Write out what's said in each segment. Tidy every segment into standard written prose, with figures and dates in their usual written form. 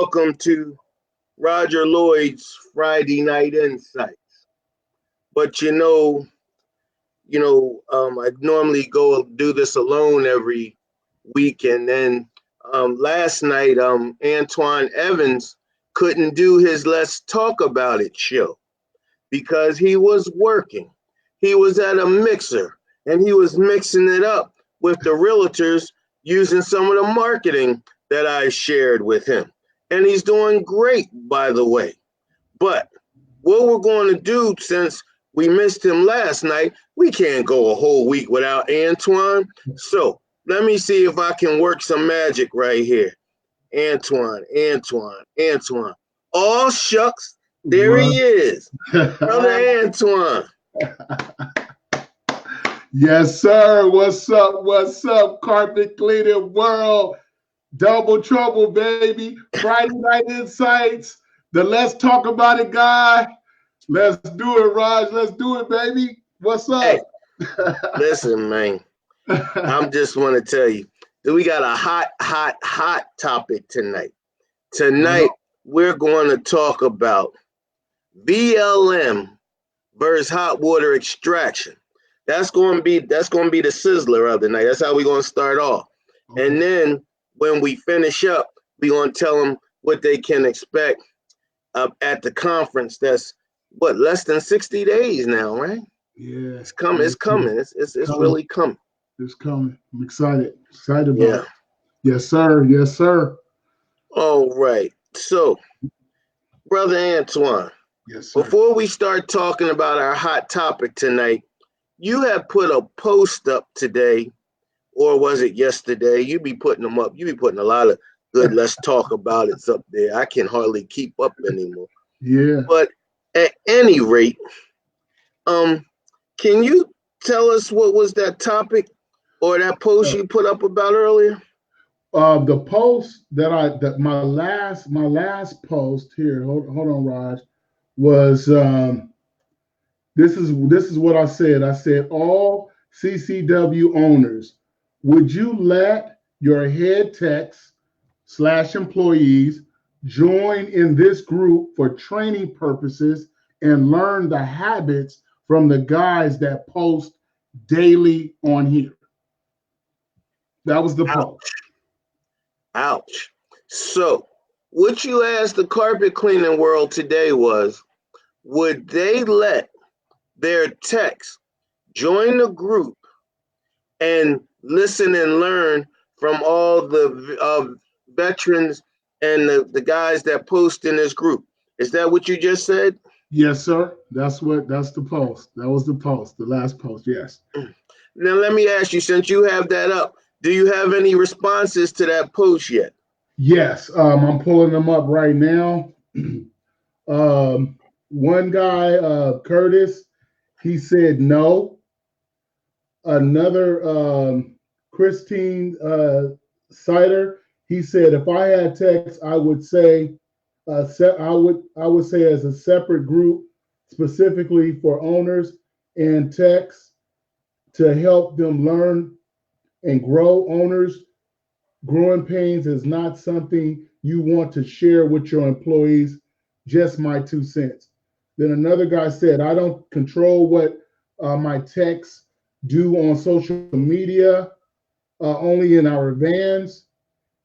welcome to Roger Lloyd's Friday Night Insights. But I normally go do this alone every week, and then last night, Antoine Evans couldn't do his Let's Talk About It show because he was working. He was at a mixer, and he was mixing it up with the realtors using some of the marketing that I shared with him. And he's doing great, by the way. But what we're going to do, since we missed him last night, we can't go a whole week without Antoine. So let me see if I can work some magic right here. Antoine. Oh, shucks. There he is. Brother Antoine. Yes, sir. What's up, carpet cleaning world? Double trouble, baby. Friday Night Insights. The Let's Talk About It guy. Let's do it, Raj. Let's do it, baby. What's up? Hey, listen, man. I'm just want to tell you that we got a hot topic tonight. Tonight, we're going to talk about BLM versus hot water extraction. That's going to be the sizzler of the night. That's how we're going to start off. Okay. And then when we finish up, we're going to tell them what they can expect at the conference. That's less than 60 days now, right? Yeah. It's coming. It's coming. It's really coming. It's coming. I'm excited about it. Yes, sir. Yes, sir. All right. So, Brother Antoine, yes, sir. Before we start talking about our hot topic tonight, you have put a post up today, or was it yesterday? You be putting them up. You be putting a lot of good Let's Talk About It's up there. I can hardly keep up anymore. Yeah. But at any rate, can you tell us what was that topic or that post you put up about earlier? The post that my last post here. Hold on, Raj. Was this is what I said. I said, all CCW owners, would you let your head techs / employees join in this group for training purposes and learn the habits from the guys that post daily on here? That was the post. Ouch. So what you asked the carpet cleaning world today was, would they let their techs join the group and listen and learn from all the veterans and the guys that post in this group? Is that what you just said? Yes, sir. That's the post. That was the post, the last post, yes. Now let me ask you, since you have that up, do you have any responses to that post yet? Yes, I'm pulling them up right now. One guy, Curtis, he said no. Another, Christine Sider, he said, if I had text, I would say I would say as a separate group, specifically for owners and techs, to help them learn and grow. Owners, growing pains is not something you want to share with your employees. Just my 2 cents. Then another guy said, I don't control what my techs do on social media, only in our vans.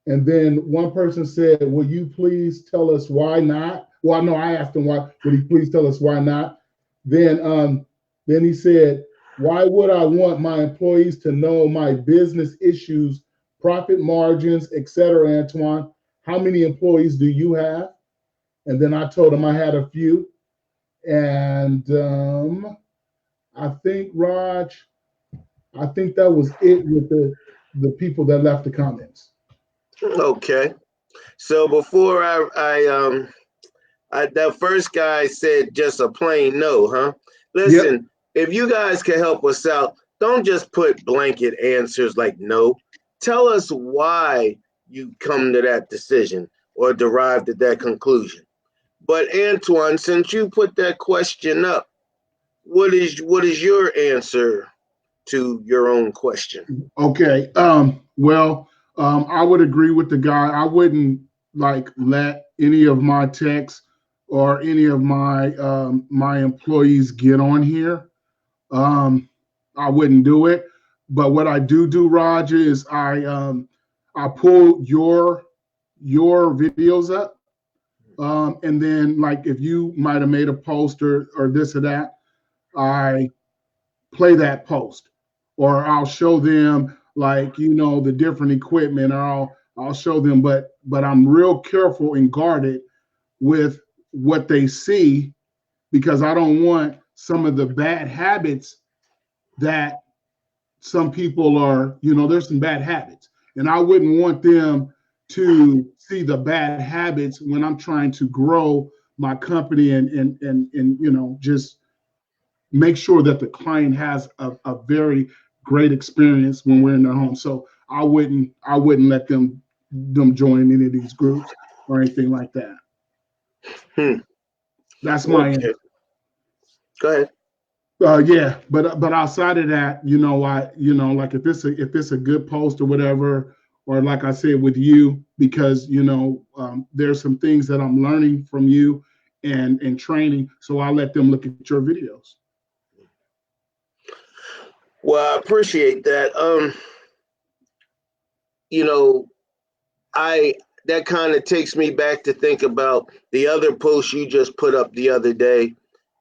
And then one person said, will you please tell us why not? Well, no, I asked him why, would he please tell us why not? Then he said, why would I want my employees to know my business issues, profit margins, etc., Antoine? How many employees do you have? And then I told him I had a few. And I think, Raj, that was it with the people that left the comments. Okay. So before that first guy said just a plain no, huh? Listen, If you guys can help us out, don't just put blanket answers like no. Tell us why you come to that decision or derived at that conclusion. But Antoine, since you put that question up, what is your answer to your own question? Okay. I would agree with the guy. I wouldn't like let any of my techs or any of my employees get on here. I wouldn't do it. But what I do, Roger, is I pull your videos up, and then like if you might have made a post or this or that, I play that post, or I'll show them like the different equipment, or I'll show them, but I'm real careful and guarded with what they see because I don't want some of the bad habits that some people are, there's some bad habits. And I wouldn't want them to see the bad habits when I'm trying to grow my company and just make sure that the client has a very great experience when we're in their home. So I wouldn't let them join any of these groups or anything like that. Hmm. That's my Okay. Go ahead. Yeah, but outside of that, like if it's a good post or whatever, or like I said with you, because there's some things that I'm learning from you and training, so I let them look at your videos. Well, I appreciate that. You know, I that kind of takes me back to think about the other post you just put up the other day.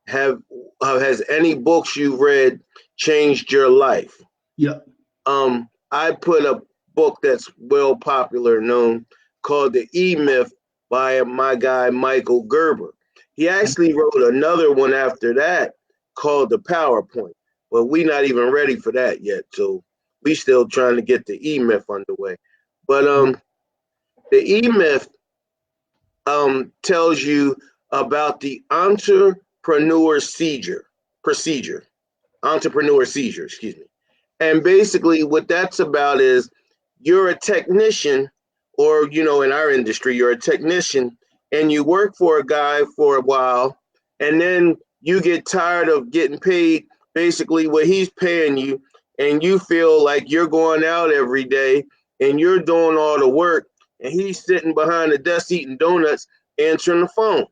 Have has any books you read changed your life? Yep. I put a book that's well popular known called The E Myth by my guy Michael Gerber. He actually wrote another one after that called The PowerPoint, but we not even ready for that yet. So we still trying to get the E Myth underway. But the E Myth tells you about the procedure, entrepreneur seizure, excuse me. And basically, what that's about is you're a technician, or, in our industry, you're a technician, and you work for a guy for a while, and then you get tired of getting paid basically what he's paying you, and you feel like you're going out every day and you're doing all the work, and he's sitting behind the desk eating donuts, answering the phone.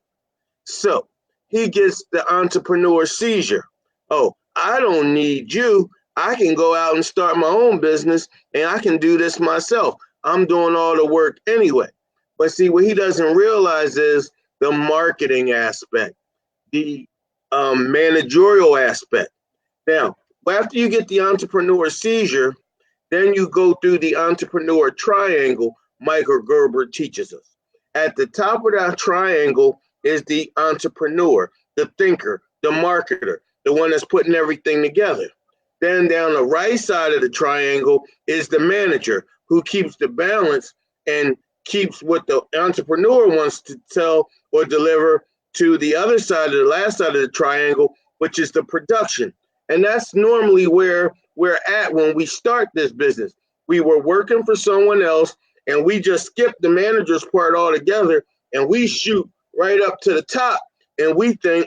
So he gets the entrepreneur seizure. Oh, I don't need you. I can go out and start my own business and I can do this myself. I'm doing all the work anyway. But see, what he doesn't realize is the marketing aspect, the managerial aspect. Now, after you get the entrepreneur seizure, then you go through the entrepreneur triangle Michael Gerber teaches us. At the top of that triangle is the entrepreneur, the thinker, the marketer, the one that's putting everything together. Then down the right side of the triangle is the manager who keeps the balance and keeps what the entrepreneur wants to tell or deliver to the other side of the last side of the triangle, which is the production. And that's normally where we're at when we start this business. We were working for someone else and we just skip the manager's part altogether and we shoot right up to the top and we think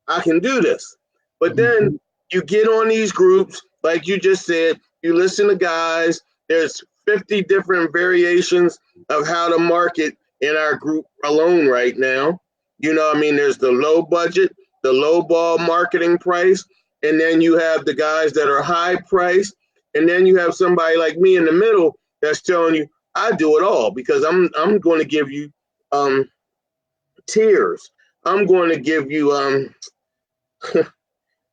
I can do this. But then you get on these groups, like you just said, you listen to guys, there's 50 different variations of how to market in our group alone right now. There's the low budget, the low ball marketing price, and then you have the guys that are high price, and then you have somebody like me in the middle that's telling you, I do it all because I'm going to give you tiers. I'm going to give you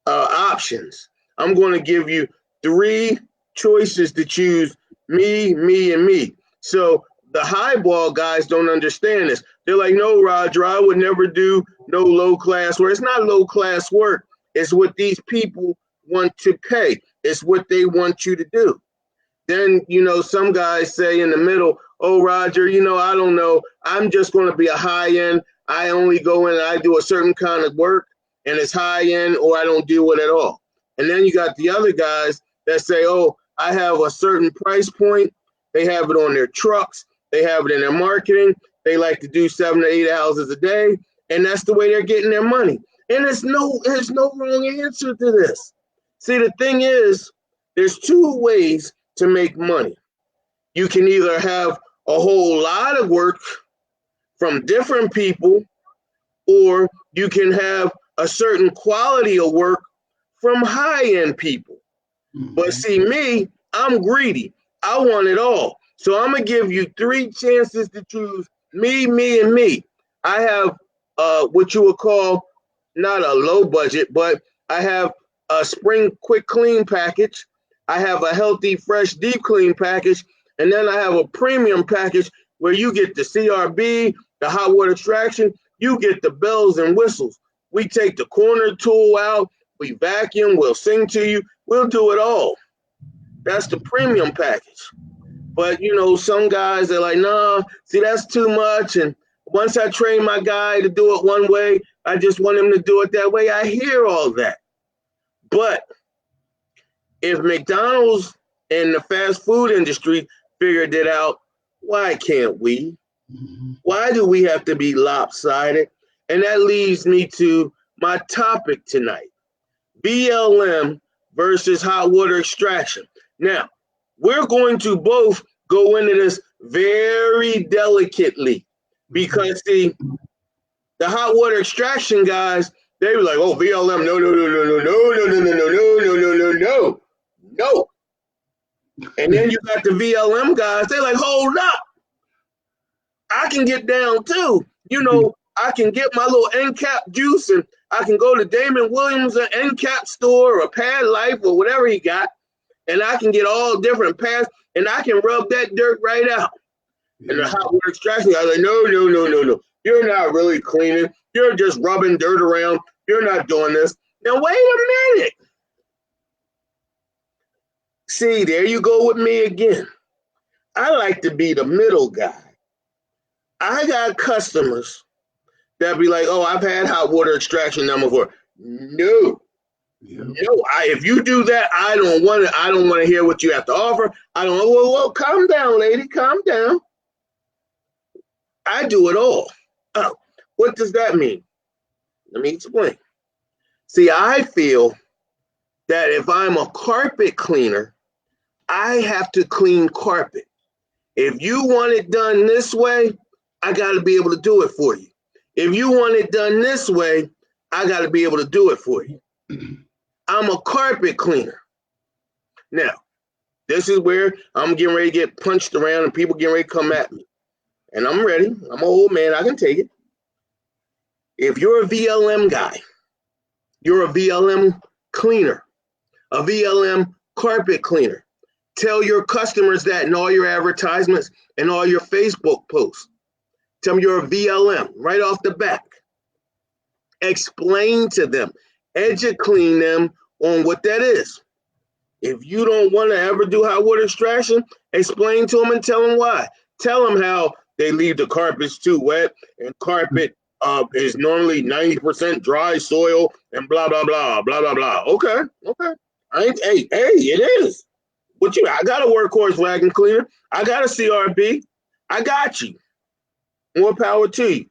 options. I'm going to give you three choices to choose: me, me, and me. So the highball guys don't understand this. They're like, no, Roger, I would never do no low class work. It's not low class work. It's what these people want to pay. It's what they want you to do. Then, some guys say in the middle, oh, Roger, I don't know. I'm just going to be a high end. I only go in and I do a certain kind of work and it's high end, or I don't do it at all. And then you got the other guys that say, oh, I have a certain price point. They have it on their trucks. They have it in their marketing. They like to do 7 to 8 hours a day. And that's the way they're getting their money. And there's no wrong answer to this. See, the thing is, there's two ways to make money. You can either have a whole lot of work from different people, or you can have a certain quality of work from high-end people. But see, me, I'm greedy. I want it all. So I'm gonna give you 3 chances to choose me, me, and me. I have what you would call not a low budget, but I have a spring quick clean package. I have a healthy, fresh, deep clean package, and then I have a premium package where you get the CRB, the hot water extraction, you get the bells and whistles. We take the corner tool out, we vacuum, we'll sing to you, we'll do it all. That's the premium package. But some guys are like, nah, see, that's too much. And once I train my guy to do it one way, I just want him to do it that way. I hear all that. But if McDonald's and the fast food industry figured it out, why can't we? Why do we have to be lopsided? And that leads me to my topic tonight, BLM versus hot water extraction. Now, we're going to both go into this very delicately because the hot water extraction guys, they were like, oh, BLM, no, no, no, no, no, no, no, no, no, no, no, no, no, no, no. And then you got the VLM guys, they're like, hold up, I can get down too. I can get my little end cap juice and I can go to Damon Williams' end cap store or Pad Life or whatever he got, and I can get all different pads and I can rub that dirt right out. Yeah. And the hot water extraction guys like, no, no, no, no, no. You're not really cleaning. You're just rubbing dirt around. You're not doing this. Now, wait a minute. See, there you go with me again. I like to be the middle guy. I got customers that be like, oh, I've had hot water extraction number 4. No. Yeah. No, if you do that, I don't want to hear what you have to offer. I don't know. Well, calm down, lady. Calm down. I do it all. Oh, what does that mean? Let me explain. See, I feel that if I'm a carpet cleaner, I have to clean carpet. If you want it done this way, I got to be able to do it for you. If you want it done this way, I got to be able to do it for you. I'm a carpet cleaner. Now, this is where I'm getting ready to get punched around and people getting ready to come at me. And I'm ready. I'm an old man. I can take it. If you're a VLM guy, you're a VLM cleaner, a VLM carpet cleaner. Tell your customers that in all your advertisements and all your Facebook posts. Tell them you're a VLM right off the back. Explain to them, educate them on what that is. If you don't want to ever do hot water extraction, explain to them and tell them why. Tell them how they leave the carpets too wet and carpet is normally 90% dry soil and blah, blah, blah, blah, blah, blah. Okay. Hey, it is. I got a workhorse wagon cleaner. I got a CRB. I got you. More power to you.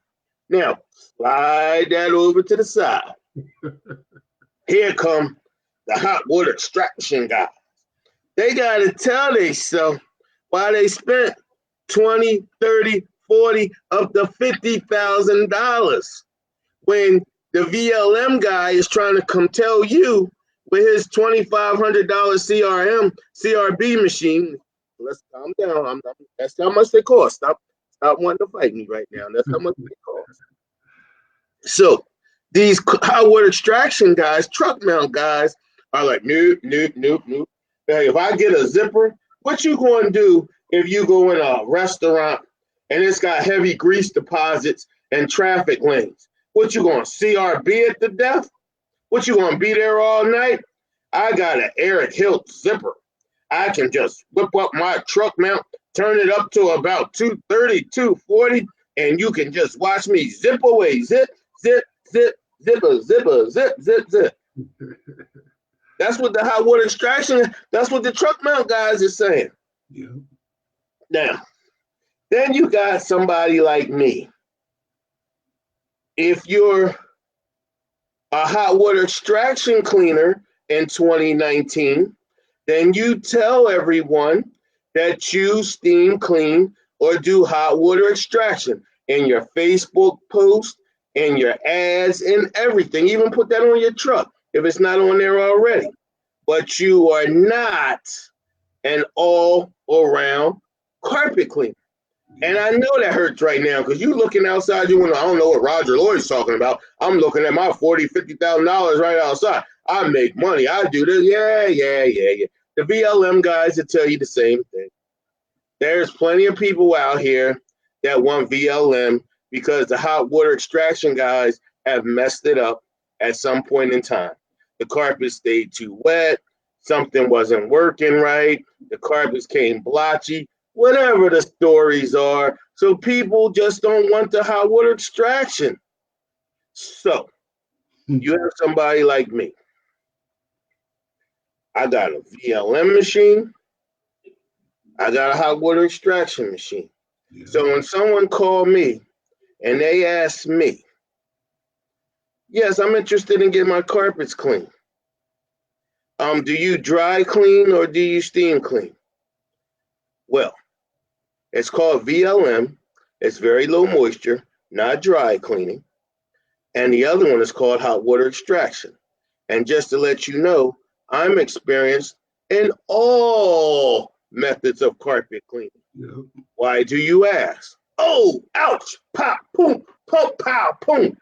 Now, slide that over to the side. Here come the hot water extraction guys. They got to tell themselves why they spent 20, 30, 40, up to $50,000 when the VLM guy is trying to come tell you with his $2,500 CRB machine. Let's calm down. That's how much they cost. Stop wanting to fight me right now. That's how much they cost. So these hot water extraction guys, truck mount guys, are like, nope. Hey, if I get a zipper, what you going to do if you go in a restaurant and it's got heavy grease deposits and traffic lanes? What you going to CRB it to death? What you going to be there all night? I got an Eric Hilt zipper. I can just whip up my truck mount, turn it up to about 230, 240, and you can just watch me zip away. Zip, zip, zip, zipper, zipper, zip, zip, zip. That's what the hot water extraction, that's what the truck mount guys are saying. Yeah. Now, then you got somebody like me. If you're a hot water extraction cleaner in 2019, then you tell everyone that you steam clean or do hot water extraction in your Facebook post, in your ads, in everything. Even put that on your truck if it's not on there already. But you are not an all-around carpet cleaner. And I know that hurts right now because you looking outside your window. I don't know what Roger Lloyd's talking about. I'm looking at my $40,000, $50,000 right outside. I make money. I do this. Yeah. The VLM guys will tell you the same thing. There's plenty of people out here that want VLM because the hot water extraction guys have messed it up at some point in time. The carpet stayed too wet. Something wasn't working right. The carpets came blotchy. Whatever the stories are. So people just don't want the hot water extraction. So you have somebody like me. I got a VLM machine. I got a hot water extraction machine. Yeah. So when someone called me and they asked me, yes, I'm interested in getting my carpets clean. Do you dry clean or do you steam clean? Well, it's called VLM. It's very low moisture, not dry cleaning. And the other one is called hot water extraction. And just to let you know, I'm experienced in all methods of carpet cleaning. Yeah. Why do you ask? Oh, ouch, pop, boom, pop, pow, boom.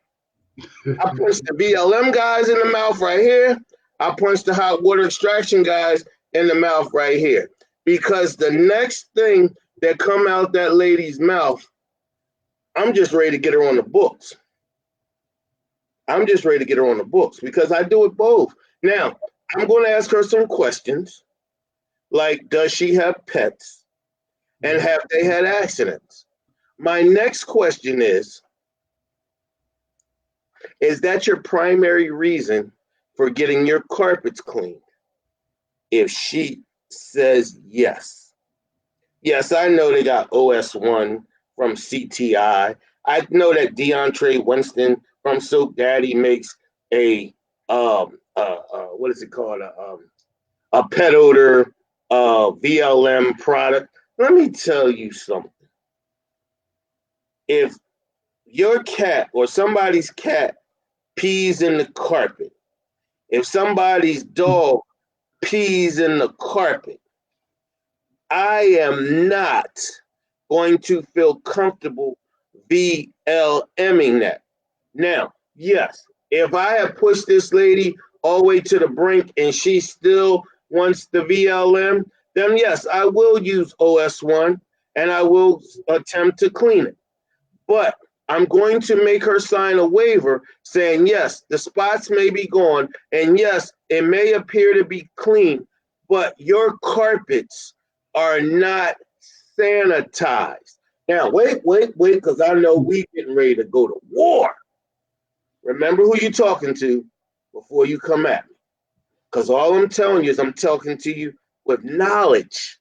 I punched the VLM guys in the mouth right here. I punched the hot water extraction guys in the mouth right here. Because the next thing that come out that lady's mouth, I'm just ready to get her on the books. I'm just ready to get her on the books because I do it both. Now, I'm going to ask her some questions like, does she have pets? And have they had accidents? My next question is that your primary reason for getting your carpets cleaned? If she says yes. Yes, I know they got OS1 from CTI. I know that DeAndre Winston from Soap Daddy makes a what is it called? A pet odor VLM product. Let me tell you something. If your cat or somebody's cat pees in the carpet, if somebody's dog pees in the carpet, I am not going to feel comfortable VLMing that. Now, yes, if I have pushed this lady all the way to the brink and she still wants the VLM, then yes, I will use OS1 and I will attempt to clean it. But I'm going to make her sign a waiver saying, yes, the spots may be gone, and yes, it may appear to be clean, but your carpets are not sanitized. Now, wait, because I know we getting ready to go to war. Remember who you're talking to before you come at me. Because all I'm telling you is I'm talking to you with knowledge.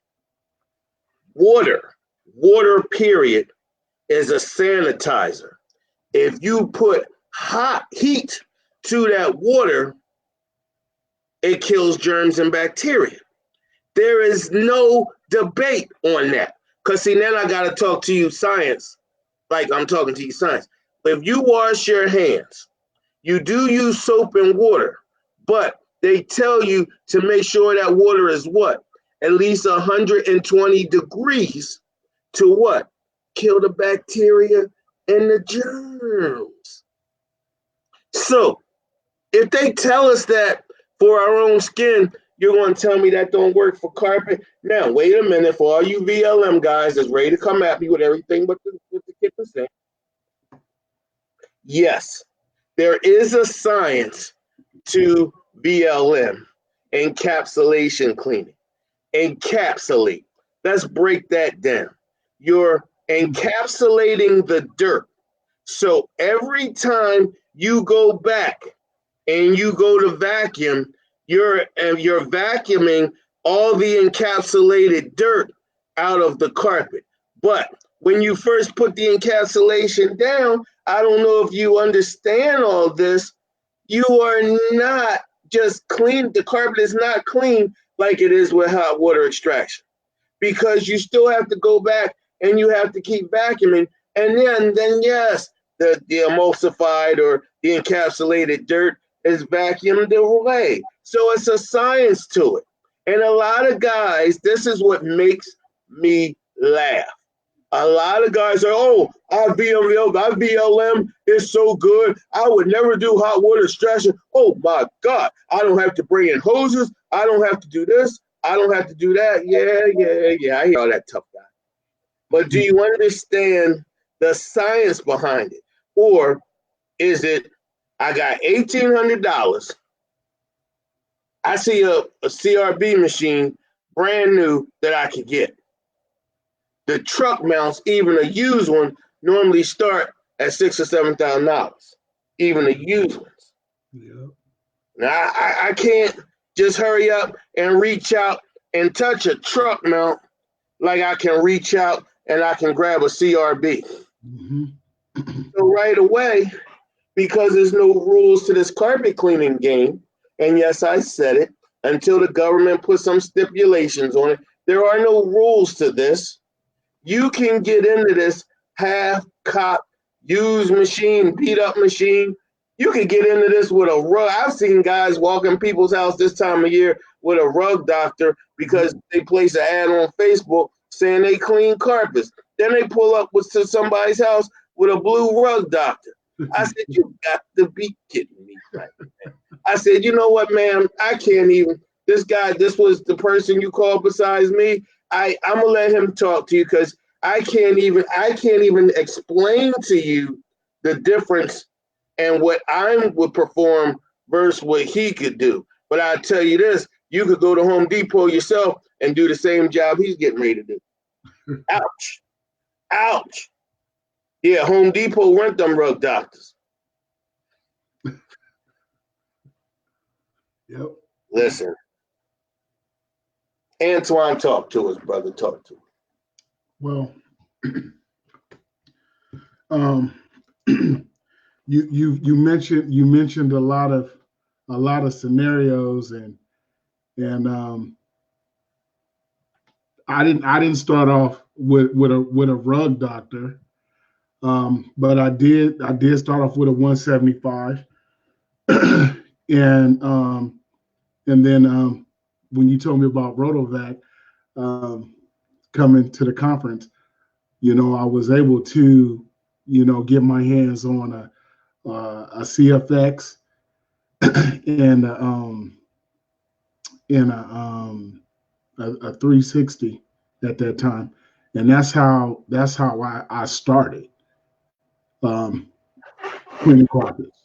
Water, period, is a sanitizer. If you put hot heat to that water, it kills germs and bacteria. There is no debate on that. Because see, then I got to talk to you science, like I'm talking to you science. If you wash your hands, you do use soap and water, but they tell you to make sure that water is what? At least 120 degrees to what? Kill the bacteria and the germs. So if they tell us that for our own skin, you're going to tell me that don't work for carpet? Now, wait a minute. For all you VLM guys that's ready to come at me with everything but the kid percent. Yes, there is a science to VLM, encapsulation cleaning. Encapsulate. Let's break that down. You're encapsulating the dirt. So every time you go back and you go to vacuum, you're vacuuming all the encapsulated dirt out of the carpet. But when you first put the encapsulation down, I don't know if you understand all this, you are not just clean. The carpet is not clean like it is with hot water extraction because you still have to go back and you have to keep vacuuming. And then yes, the emulsified or the encapsulated dirt is vacuumed away. So it's a science to it. And a lot of guys, this is what makes me laugh. A lot of guys say, "Oh, our VLM is so good. I would never do hot water extraction. Oh my God, I don't have to bring in hoses. I don't have to do this. I don't have to do that." Yeah. I hear all that tough guy. But do you understand the science behind it, or is it? I got $1,800. I see a CRB machine, brand new, that I could get. The truck mounts, even a used one, normally start at $6,000 or $7,000. Even the used ones. Yeah. Now I can't just hurry up and reach out and touch a truck mount like I can reach out and I can grab a CRB. Mm-hmm. So right away, because there's no rules to this carpet cleaning game, and yes, I said it, until the government puts some stipulations on it, there are no rules to this. You can get into this half cop, used machine, beat up machine. You can get into this with a rug. I've seen guys walk in people's house this time of year with a rug doctor because they place an ad on Facebook saying they clean carpets. Then they pull up to somebody's house with a blue rug doctor. I said, "You got to be kidding me right now." I said, "You know what, man? I can't even. This guy, this was the person you called besides me. I'm gonna let him talk to you because I can't even explain to you the difference and what I would perform versus what he could do. But I tell you this, you could go to Home Depot yourself and do the same job he's getting ready to do." Ouch. Ouch. Yeah, Home Depot rent them rug doctors. Yep. Listen, Antoine, talk to us, brother. Talk to us. Well, um, you mentioned a lot of scenarios, and I didn't start off with a rug doctor, but I did start off with a 175, and and then when you told me about Rotovac um, coming to the conference, I was able to get my hands on a CFX and a 360 at that time, and that's how I started um, cleaning carpets.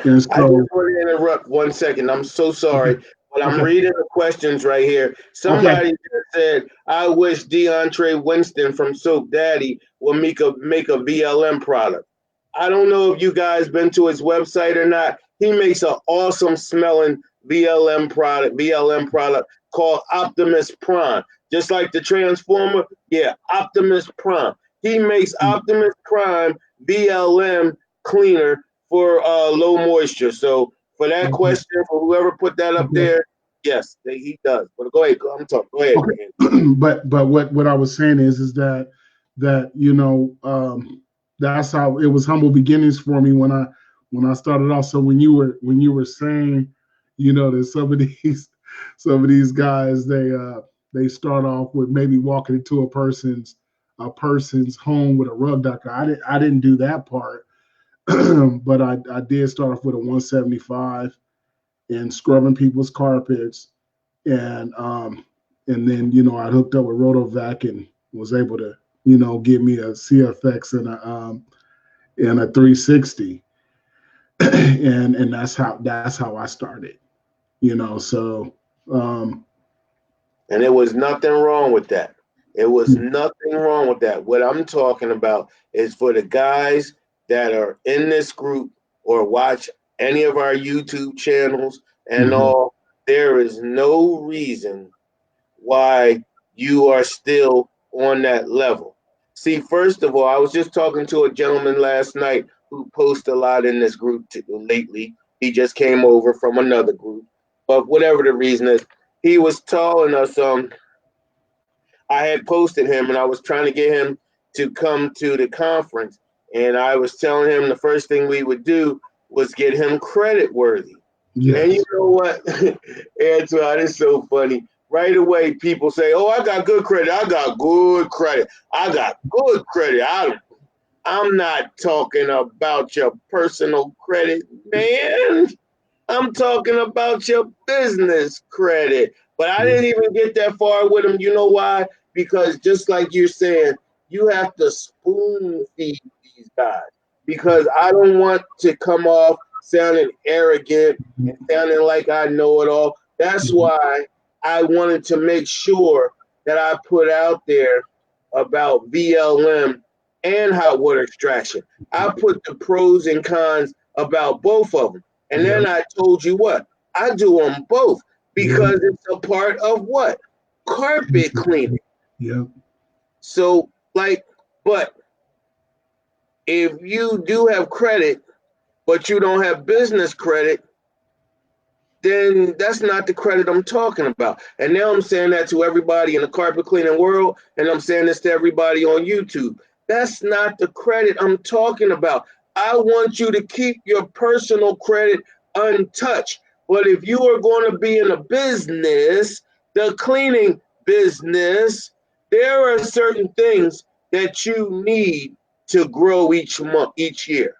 And I just so, want to interrupt 1 second. I'm so okay, sorry, but I'm okay, reading the questions right here. okay, Somebody just said, "I wish DeAndre Winston from Soap Daddy would make a VLM product." I don't know if you guys been to his website or not. He makes an awesome smelling VLM product called Optimus Prime. Just like the Transformer, yeah, Optimus Prime. He makes Optimus Prime VLM cleaner for low moisture. So for that okay, question, for whoever put that up okay. there, yes, he does. But go ahead, I'm talking. Go ahead, Okay. man. but what I was saying is that that's how it was humble beginnings for me when I started off. So when you were saying, that some of these guys, they start off with maybe walking into a person's home with a rug doctor. I didn't do that part, but I did start off with a 175 and scrubbing people's carpets, and then I hooked up with Rotovac and was able to give me a CFX and a 360, and that's how I started. So And there was nothing wrong with that. It was nothing wrong with that. What I'm talking about is for the guys that are in this group or watch any of our YouTube channels and mhm, all, there is no reason why you are still on that level. See, first of all, I was just talking to a gentleman last night who posts a lot in this group lately. He just came over from another group, but whatever the reason is, he was telling us I had posted him and I was trying to get him to come to the conference. And I was telling him the first thing we would do was get him credit worthy. And you Yes. know what, Antoine, it's so funny. Right away, people say, "Oh, I got good credit. I got good credit. I got good credit." I'm not talking about your personal credit, man. I'm talking about your business credit. But I didn't even get that far with him. You know why? Because just like you're saying, you have to spoon feed these guys. Because I don't want to come off sounding arrogant and sounding like I know it all. That's why I wanted to make sure that I put out there about VLM and hot water extraction. I put the pros and cons about both of them. And Yep. then I told you what? I do them both Yep. because it's a part of what? Carpet cleaning. Yep. So, like, but if you do have credit, but you don't have business credit, then that's not the credit I'm talking about. And now I'm saying that to everybody in the carpet cleaning world, and I'm saying this to everybody on YouTube. That's not the credit I'm talking about. I want you to keep your personal credit untouched. But if you are going to be in a business, the cleaning business, there are certain things that you need to grow each month, each year.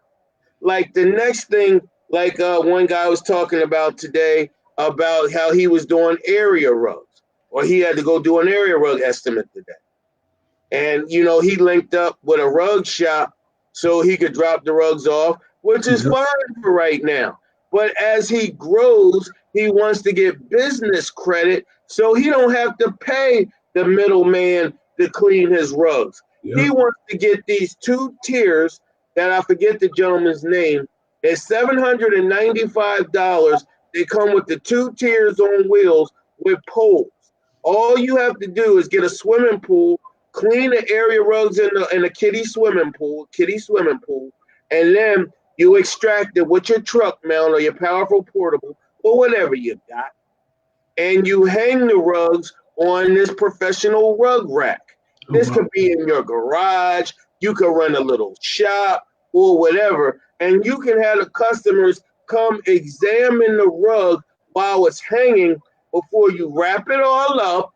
Like the next thing, like one guy was talking about today about how he was doing area rugs, or he had to go do an area rug estimate today. And you know, he linked up with a rug shop so he could drop the rugs off, which is Yep. fine for right now. But as he grows, he wants to get business credit so he don't have to pay the middleman to clean his rugs. He Yep. wants to get these two tiers that I forget the gentleman's name. It's $795. They come with the two tiers on wheels with poles. All you have to do is get a swimming pool, clean the area rugs in the kiddie swimming pool, and then you extract it with your truck mount or your powerful portable or whatever you got, and you hang the rugs on this professional rug rack. Oh This wow. could be in your garage. You could run a little shop or whatever, and you can have the customers come examine the rug while it's hanging before you wrap it all up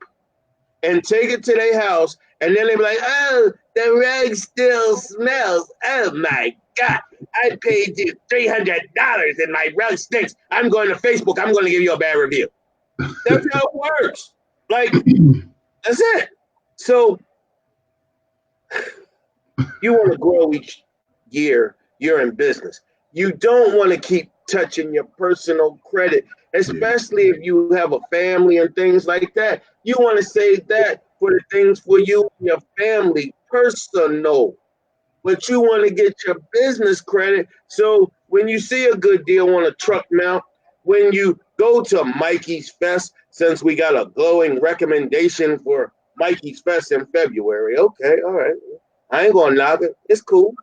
and take it to their house, and then they be like, "Oh, the rug still smells. Oh my God, I paid you $300 and my rug stinks. I'm going to Facebook. I'm going to give you a bad review." That's how it works. Like, that's it. So you want to grow each year you're in business. You don't want to keep touching your personal credit, Yeah. especially if you have a family and things like that. You want to save that for the things for you and your family, personal. But you want to get your business credit. So when you see a good deal on a truck mount, when you go to Mikey's Fest, since we got a glowing recommendation for Mikey's Fest in February, okay, all right. I ain't gonna knock it. It's cool.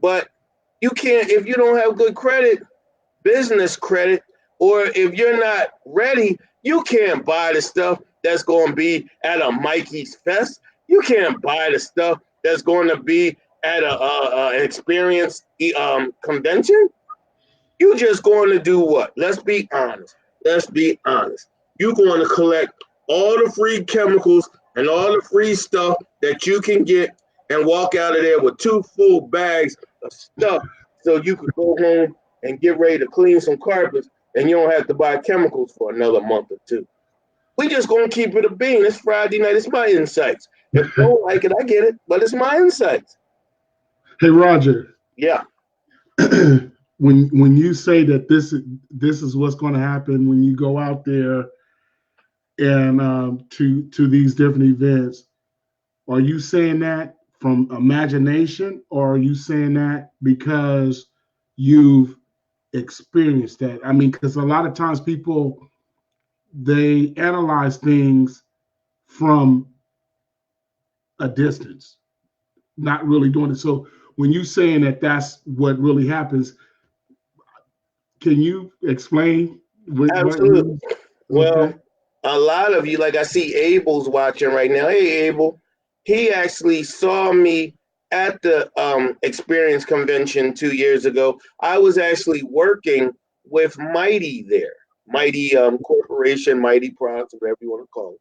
But you can't, if you don't have good credit, business credit, or if you're not ready, you can't buy the stuff that's going to be at a Mikey's Fest. You can't buy the stuff that's going to be at an experience convention. You just going to do what? Let's be honest. Let's be honest. You're going to collect all the free chemicals and all the free stuff that you can get and walk out of there with two full bags of stuff so you could go home and get ready to clean some carpets and you don't have to buy chemicals for another month or two. We just going to keep it a bean. It's Friday night. It's my insights. If you don't like it, I get it, but it's my insights. Hey Roger, Yeah, when you say that this is what's going to happen when you go out there and to these different events, are you saying that from imagination, or are you saying that because you've experienced that? I mean, because a lot of times people, they analyze things from a distance, not really doing it. So when you saying that that's what really happens, can you explain what absolutely. you? Well, Okay. a lot of you, like I see Abel's watching right now. Hey, Abel, he actually saw me at the Experience Convention 2 years ago. I was actually working with Mighty there, Mighty Corporation, Mighty Products, whatever you want to call it.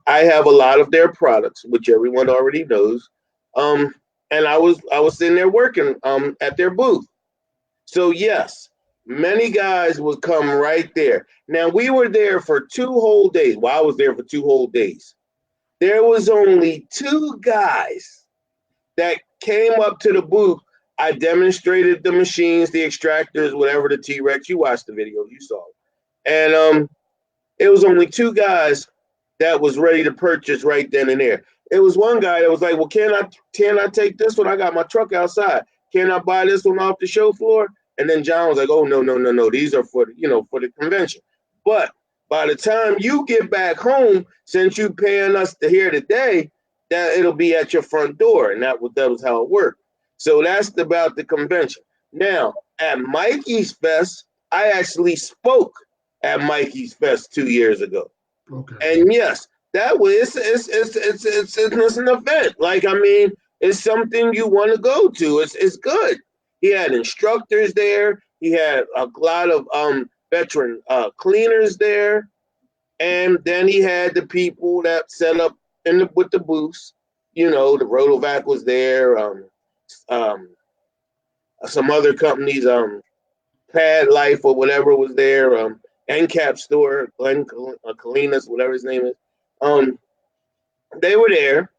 I have a lot of their products, which everyone already knows. Um, and I was sitting there working at their booth. So yes, many guys would come right there. Now we were there for 2 whole days. Well, I was there for 2 whole days. There was only two guys that came up to the booth. I demonstrated the machines, the extractors, whatever, the T-Rex. You watched the video, you saw it. And it was only two guys that was ready to purchase right then and there. It was one guy that was like, "Well, can I take this one? I got my truck outside. Can I buy this one off the show floor?" And then John was like, "Oh, no, no, no, no. These are for for the convention." But by the time you get back home, since you paying us to here today, that it'll be at your front door, and that was how it worked. So that's about the convention. Now at Mikey's Fest, I actually spoke at Mikey's Fest 2 years ago. Okay. And yes, that was it's an event. Like I mean, it's something you want to go to. It's good. He had instructors there. He had a lot of veteran cleaners there, and then he had the people that set up with the booths. The Rotovac was there. Um, some other companies. Pad Life or whatever was there, NCAP store, Glenn Kalinas, whatever his name is. Um, they were there,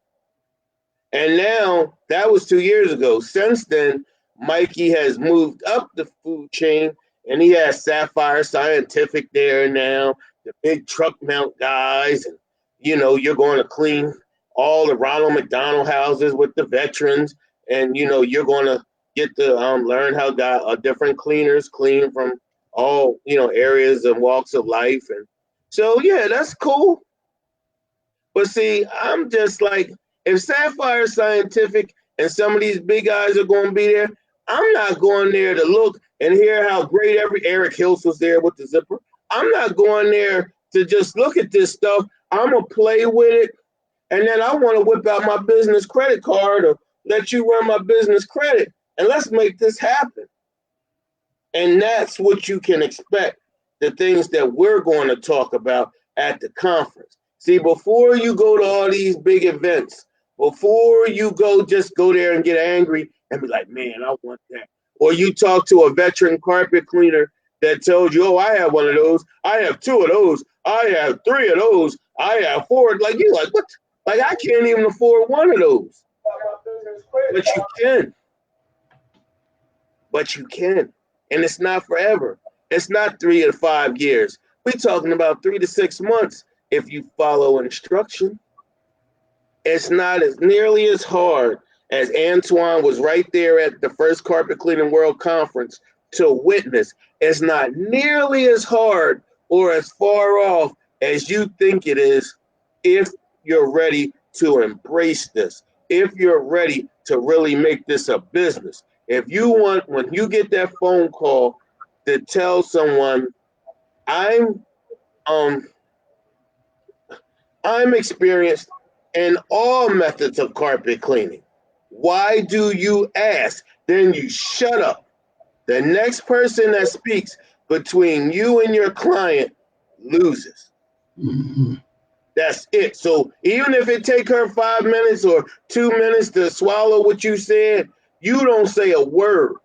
and now that was 2 years ago. Since then, Mikey has moved up the food chain, and he has Sapphire Scientific there now, the big truck mount guys, and you're going to clean all the Ronald McDonald houses with the veterans, and you're going to get to learn how different cleaners clean from all areas and walks of life, and so yeah, that's cool. But see, I'm just like, if Sapphire Scientific and some of these big guys are going to be there, I'm not going there to look and hear how great every Eric Hills was there with the zipper. I'm not going there to just look at this stuff. I'm going to play with it. And then I want to whip out my business credit card or let you run my business credit. And let's make this happen. And that's what you can expect, the things that we're going to talk about at the conference. See, before you go to all these big events, before you just go there and get angry and be like, man, I want that. Or you talk to a veteran carpet cleaner that tells you, oh, I have one of those. I have two of those. I have three of those. I have four. Like, you like, what? Like, I can't even afford one of those. But you can. But you can. And it's not forever. It's not 3 to 5 years. We're talking about 3 to 6 months if you follow instruction. It's not as nearly as hard as Antoine was right there at the first Carpet Cleaning World Conference to witness. It's not nearly as hard or as far off as you think it is if you're ready to embrace this, if you're ready to really make this a business. If you want, when you get that phone call to tell someone, I'm um I'm experienced in all methods of carpet cleaning. Why do you ask? Then you shut up. The next person that speaks between you and your client loses. Mm-hmm. That's it. So even if it take her 5 minutes or 2 minutes to swallow what you said, you don't say a word.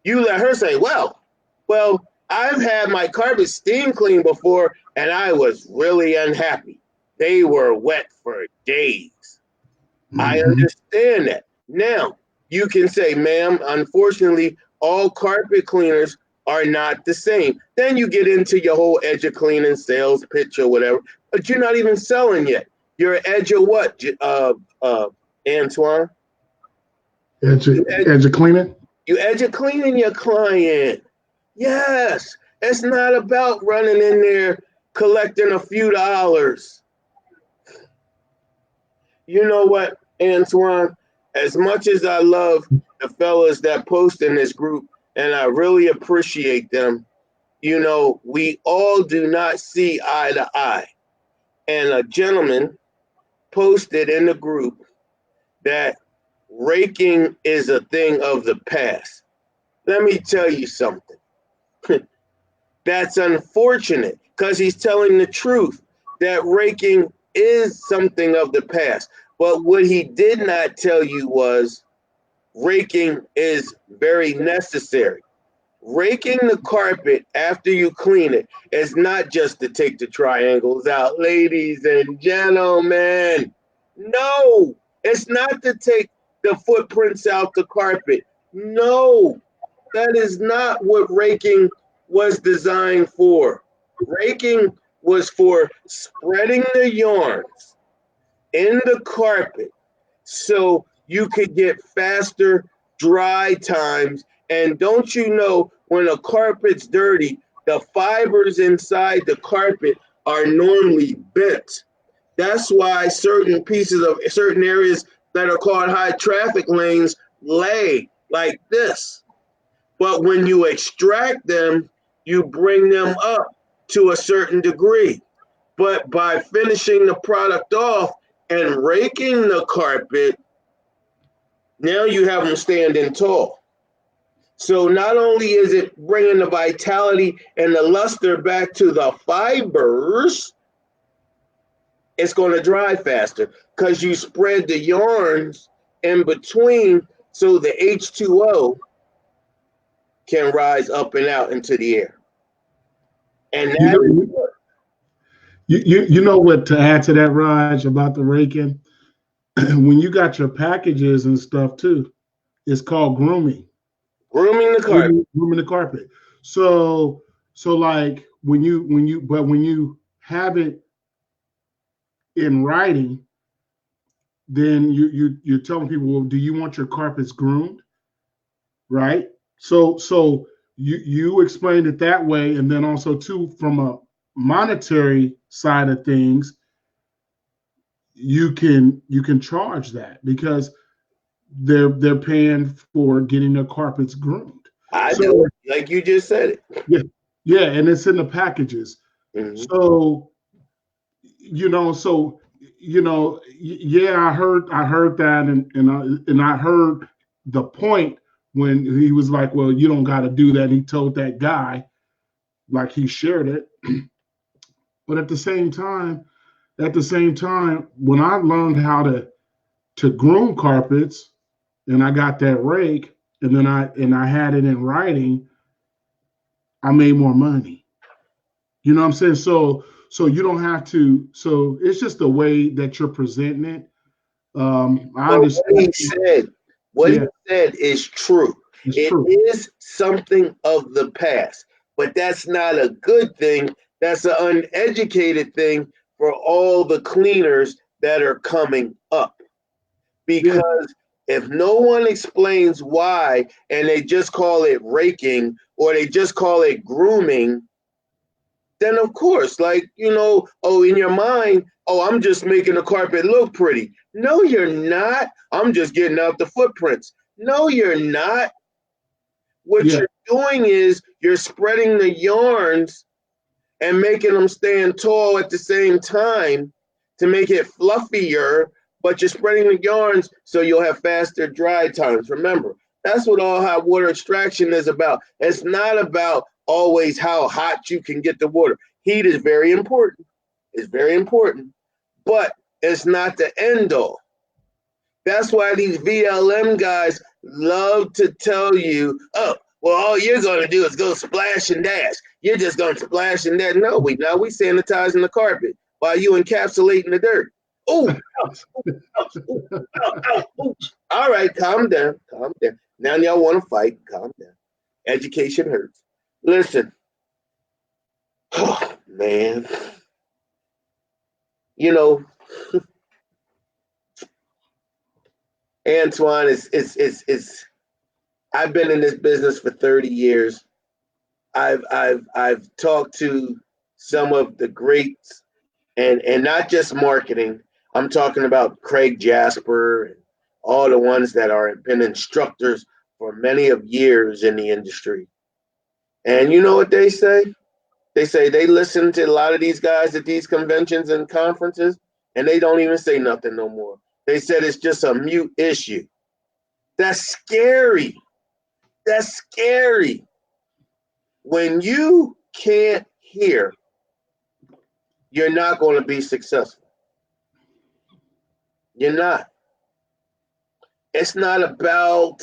You let her say, well, I've had my carpet steam cleaned before and I was really unhappy. They were wet for days. I Mm-hmm. understand that. Now, you can say, ma'am, unfortunately, all carpet cleaners are not the same. Then you get into your whole edge of cleaning sales pitch or whatever, but you're not even selling yet. You're edge of what, Antoine? Edge, You edge, edge of cleaning. you edge of cleaning your client. Yes, it's not about running in there collecting a few dollars. You know what, Antoine? As much as I love the fellas that post in this group, and I really appreciate them, we all do not see eye to eye. And a gentleman posted in the group that raking is a thing of the past. Let me tell you something. That's unfortunate because he's telling the truth that raking is something of the past. But what he did not tell you was raking is very necessary. Raking the carpet after you clean it is not just to take the triangles out, ladies and gentlemen. No, it's not to take the footprints out the carpet. No, that is not what raking was designed for. Raking was for spreading the yarns in the carpet so you could get faster dry times. And don't you know, when a carpet's dirty, the fibers inside the carpet are normally bent. That's why certain areas that are called high traffic lanes lay like this. But when you extract them, you bring them up to a certain degree. But by finishing the product off and raking the carpet, now you have them standing tall. So not only is it bringing the vitality and the luster back to the fibers, it's going to dry faster because you spread the yarns in between so the H2O can rise up and out into the air. And You that is know, you know what, to add to that, Raj, about the raking? When you got your packages and stuff too, it's called grooming. grooming the carpet. Grooming the carpet. So like when you have it in writing, then you're telling people, well, do you want your carpets groomed? Right? So you explained it that way, and then also too, from a monetary side of things, you can charge that because they're paying for getting their carpets groomed. I do So it, like you just said it. yeah, yeah, and it's in the packages. Mhm. So yeah, I heard that, and I heard the point when he was like, well, you don't got to do that. He told that guy, like, he shared it. But at the same time, when I learned how to groom carpets, and I got that rake, and then I had it in writing, I made more money. You know what I'm saying? So you don't have to. So it's just the way that you're presenting it. I But understand. what he Yeah, said is true. it's It true. is something of the past, but that's not a good thing. That's an uneducated thing for all the cleaners that are coming up. Yeah, Because if no one explains why and they just call it raking or they just call it grooming, then of course, like, oh, in your mind, oh, I'm just making the carpet look pretty. No, you're not. I'm just getting out the footprints. No, you're not. What yeah, you're doing is you're spreading the yarns and making them stand tall at the same time to make it fluffier, but you're spreading the yarns so you'll have faster dry times. Remember, that's what all hot water extraction is about. It's not about always how hot you can get the water. Heat is very important. It's very important, but it's not the end all. That's why these VLM guys love to tell you, oh, well, all you're going to do is go splash and dash. You're just going to splash and dash. No, we sanitizing the carpet while you encapsulating the dirt. Oh, ouch, ooh, ouch, ooh, ouch, ouch, ooh. All right, calm down, calm down. Now y'all want to fight, calm down. Education hurts. Listen, oh, man, you know, Antoine is I've been in this business for 30 years. I've talked to some of the greats, and not just marketing. I'm talking about Craig Jasper and all the ones that are been instructors for many of years in the industry. And you know what they say? They say they listen to a lot of these guys at these conventions and conferences, and they don't even say nothing no more. They said it's just a mute issue. That's scary. That's scary. When you can't hear, you're not going to be successful. You're not. It's not about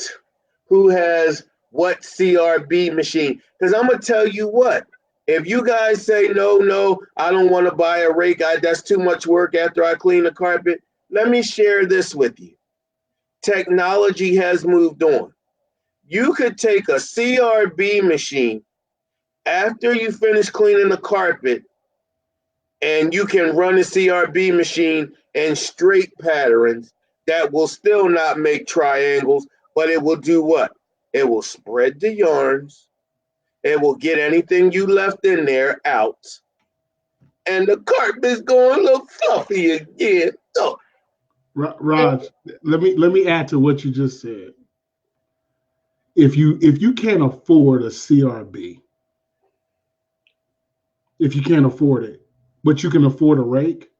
who has what CRB machine. Because I'm going to tell you what, if you guys say, no, no, I don't want to buy a rake, that's too much work after I clean the carpet, let me share this with you. Technology has moved on. You could take a CRB machine after you finish cleaning the carpet, and you can run the CRB machine in straight patterns that will still not make triangles, but it will do what? It will spread the yarns. It will get anything you left in there out. And the carpet's going to look fluffy again. Oh. Raj, let me add to what you just said. If you can't afford a CRB, if you can't afford it, but you can afford a rake,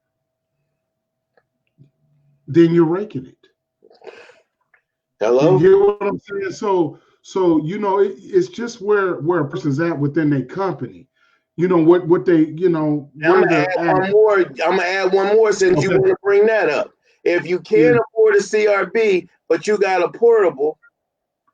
then you're raking it. Hello? You get what I'm saying? So you know, it's just where a person's at within their company. You know what they, you know, I'm where gonna they're add at. one more. I'm gonna add one more since you Okay. want to bring that up. If you Yeah. can't afford a CRB, but you got a portable,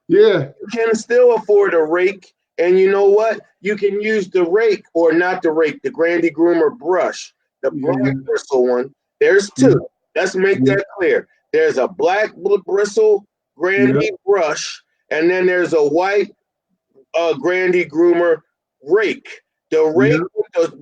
Yeah. you can still afford a rake. And you know what? You can use the rake, or not the rake, the Grandy Groomer brush, the Yeah. black Yeah. bristle one. There's Yeah. two. Let's make Yeah. that clear. There's a black bristle Yeah. Grandy brush, and then there's a white Grandy Groomer rake. The rake Yeah. with those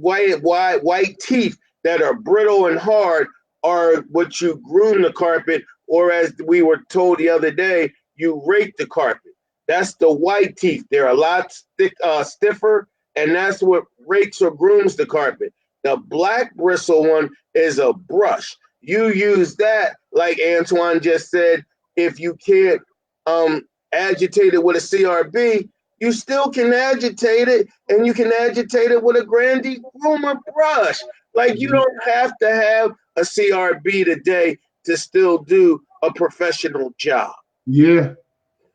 white teeth that are brittle and hard are what you groom the carpet, or as we were told the other day, you rake the carpet. That's the white teeth. They're a lot stiffer, and that's what rakes or grooms the carpet. The black bristle one is a brush. You use that, like Antoine just said, if you can't agitate it with a CRB, you still can agitate it, and you can agitate it with a Grandy Groomer brush. Like, you don't have to have a CRB today to still do a professional job. Yeah.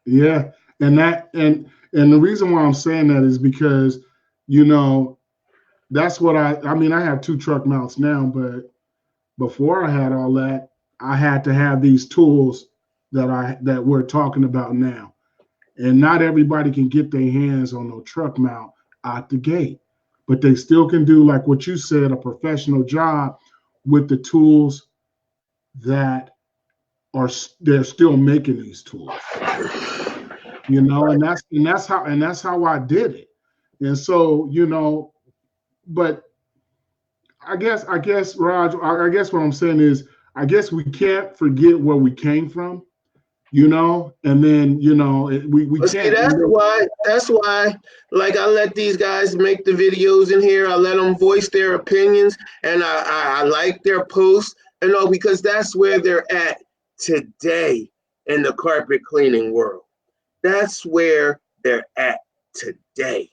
Yeah. And the reason why I'm saying that is because, you know, that's what I mean, I have two truck mounts now, but before I had all that, I had to have these tools that we're talking about now. And not everybody can get their hands on no truck mount out the gate, but they still can do, like what you said, a professional job with the tools that are they're still making these tools, you know, and that's how I did it. And so, you know, but I guess Raj, I guess what I'm saying is, I guess we can't forget where we came from, you know, and then, you know, we But see, can't, you know. that's why, like, I let these guys make the videos in here. I let them voice their opinions, and I like their posts, and all, because that's where they're at today in the carpet cleaning world. That's where they're at today.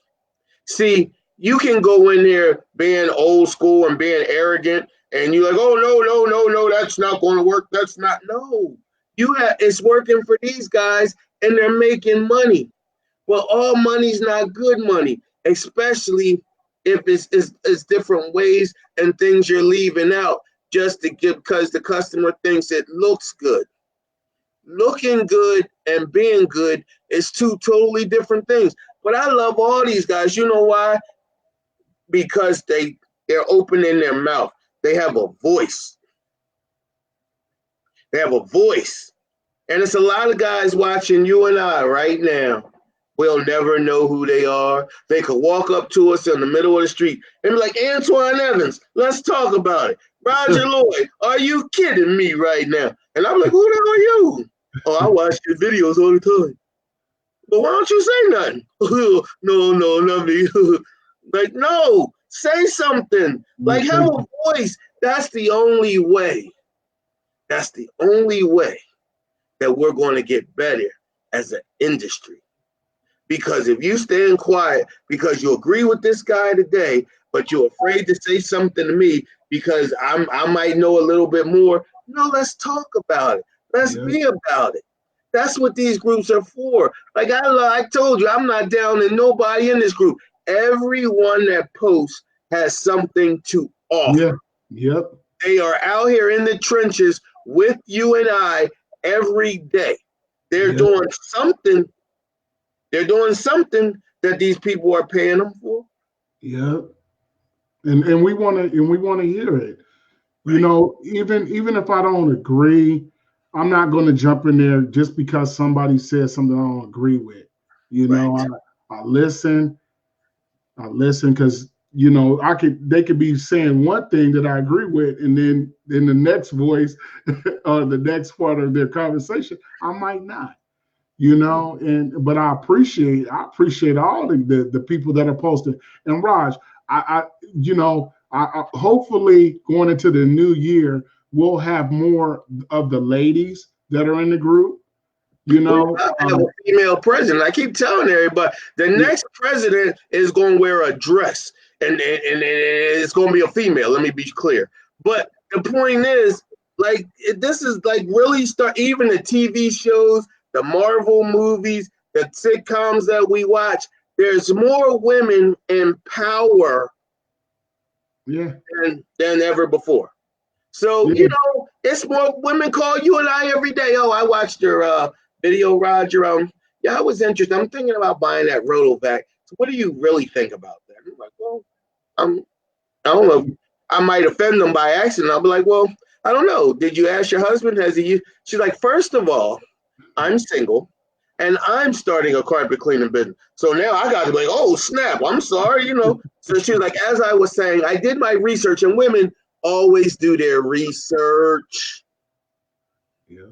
See, you can go in there being old school and being arrogant, and you're like, oh, no, no, no, no, that's not going to work. That's not, no. It's working for these guys, and they're making money. Well, all money's not good money, especially if it's different ways and things you're leaving out just to get, because the customer thinks it looks good. Looking good and being good is two totally different things. But I love all these guys. You know why? Because they're opening their mouth. They have a voice. They have a voice. And it's a lot of guys watching you and I right now. We'll never know who they are. They could walk up to us in the middle of the street and be like, Antoine Evans, let's talk about it. Roger Lloyd, are you kidding me right now? And I'm like, who the hell are you? Oh, I watch your videos all the time. But why don't you say nothing? No, no, not me. Like, no, say something. Like, have a voice. That's the only way. That's the only way that we're going to get better as an industry. Because if you stand quiet because you agree with this guy today, but you're afraid to say something to me because I might know a little bit more, no, let's talk about it. Let's Yep. be about it. That's what these groups are for. Like I told you, I'm not down in nobody in this group. Everyone that posts has something to Yeah. offer. Yep. They are out here in the trenches with you and I every day. They're Yep. doing something. They're doing something that these people are paying them for. Yep. And we want to hear it. You Right. know, even if I don't agree, I'm not going to jump in there just because somebody says something I don't agree with. You know, Right. I listen. I listen because they could be saying one thing that I agree with, and then in the next voice or the next part of their conversation, I might not. And but I appreciate all the people that are posting. And Raj, I hopefully going into the new year, we'll have more of the ladies that are in the group. You We know, love to have a female president. I keep telling everybody the yeah, next president is going to wear a dress, and it's going to be a female. Let me be clear. But the point is, like, this is like really start. Even the TV shows, the Marvel movies, the sitcoms that we watch. There's more women in power yeah, than ever before. So, yeah, it's more women call you and I every day. Oh, I watched your video, Roger. Yeah, I was interested. I'm thinking about buying that Rotovac. So what do you really think about that? I'm like, well, I'm, I don't know. I might offend them by accident. I'll be like, well, I don't know. Did you ask your husband? Has he? She's like, first of all, I'm single and I'm starting a carpet cleaning business. So now I got to be like, oh, snap. I'm sorry. So she was like, as I was saying, I did my research, and women always do their research. yeah,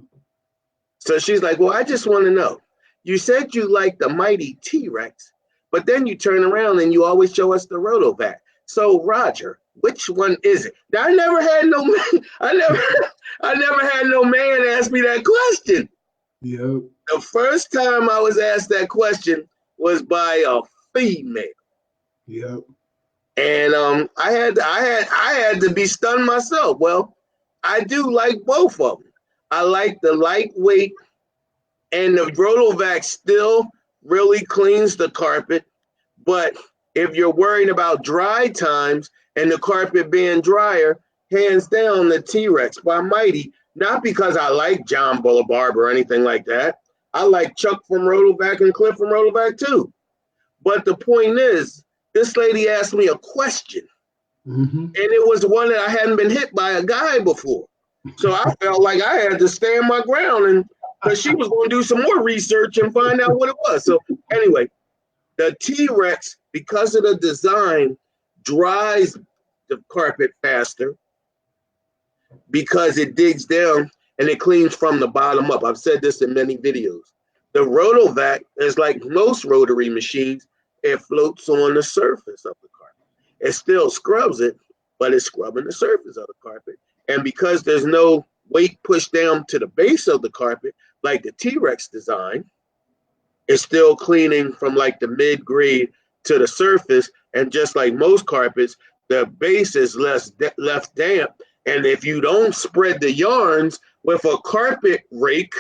So she's like, well, I just want to know. You said you like the mighty T Rex, but then you turn around and you always show us the Rotovac. So, Roger, which one is it? Now, I never had no man, I never had no man ask me that question. yeah, The first time I was asked that question was by a female, yeah, and I had to be stunned myself. Well, I do like both of them. I like the lightweight, and the Rotovac still really cleans the carpet. But if you're worried about dry times and the carpet being drier, hands down the T-Rex by Mighty. Not because I like John Boulevard or anything like that. I like Chuck from Rotovac and Cliff from Rotovac too. But the point is, this lady asked me a question, hmm and it was one that I hadn't been hit by a guy before. So I felt like I had to stand my ground, and because she was going to do some more research and find out what it was. So anyway, the T-Rex, because of the design, dries the carpet faster because it digs down and it cleans from the bottom up. I've said this in many videos. The Rotovac is like most rotary machines, it floats on the surface of the carpet. It still scrubs it, but it's scrubbing the surface of the carpet. And because there's no weight pushed down to the base of the carpet, like the T-Rex design, it's still cleaning from like the mid grade to the surface. And just like most carpets, the base is left damp. And if you don't spread the yarns with a carpet rake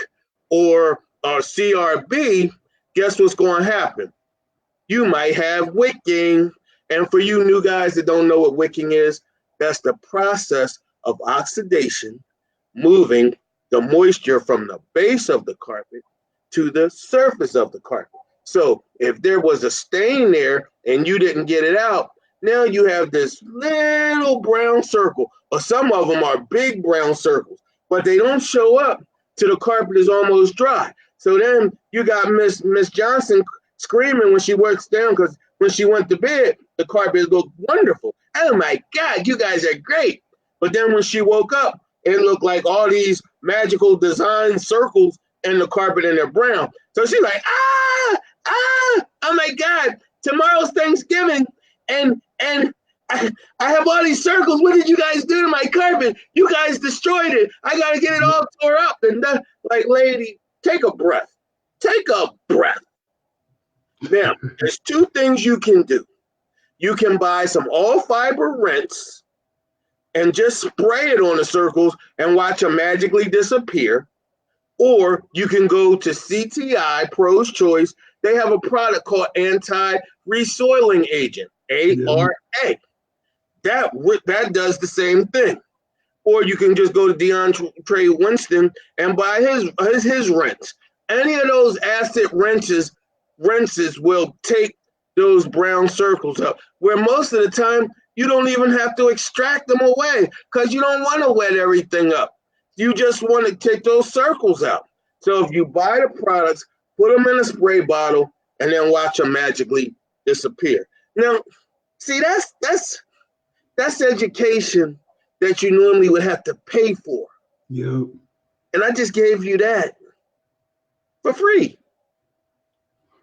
or a CRB, guess what's going to happen? You might have wicking. And for you new guys that don't know what wicking is, that's the process of oxidation, moving the moisture from the base of the carpet to the surface of the carpet. So if there was a stain there and you didn't get it out, now you have this little brown circle, or some of them are big brown circles, but they don't show up till the carpet is almost dry. So then you got Miss Johnson screaming when she works down because when she went to bed, the carpet looked wonderful. Oh my God, you guys are great. But then when she woke up, it looked like all these magical design circles in the carpet and they're brown. So she's like, oh my God, tomorrow's Thanksgiving and I have all these circles. What did you guys do to my carpet? You guys destroyed it. I gotta get it all tore up. And like, lady, take a breath. Take a breath. Now, there's two things you can do. You can buy some all fiber rinse and just spray it on the circles and watch them magically disappear. Or you can go to CTI Pro's Choice. They have a product called anti-resoiling agent, Yeah. ARA. That does the same thing. Or you can just go to DeAndre Winston and buy his rinse. Any of those acid rinses will take those brown circles up. Where most of the time you don't even have to extract them away because you don't want to wet everything up. You just want to take those circles out. So if you buy the products, put them in a spray bottle, and then watch them magically disappear. Now, see, that's education that you normally would have to pay for. Yep. And I just gave you that for free.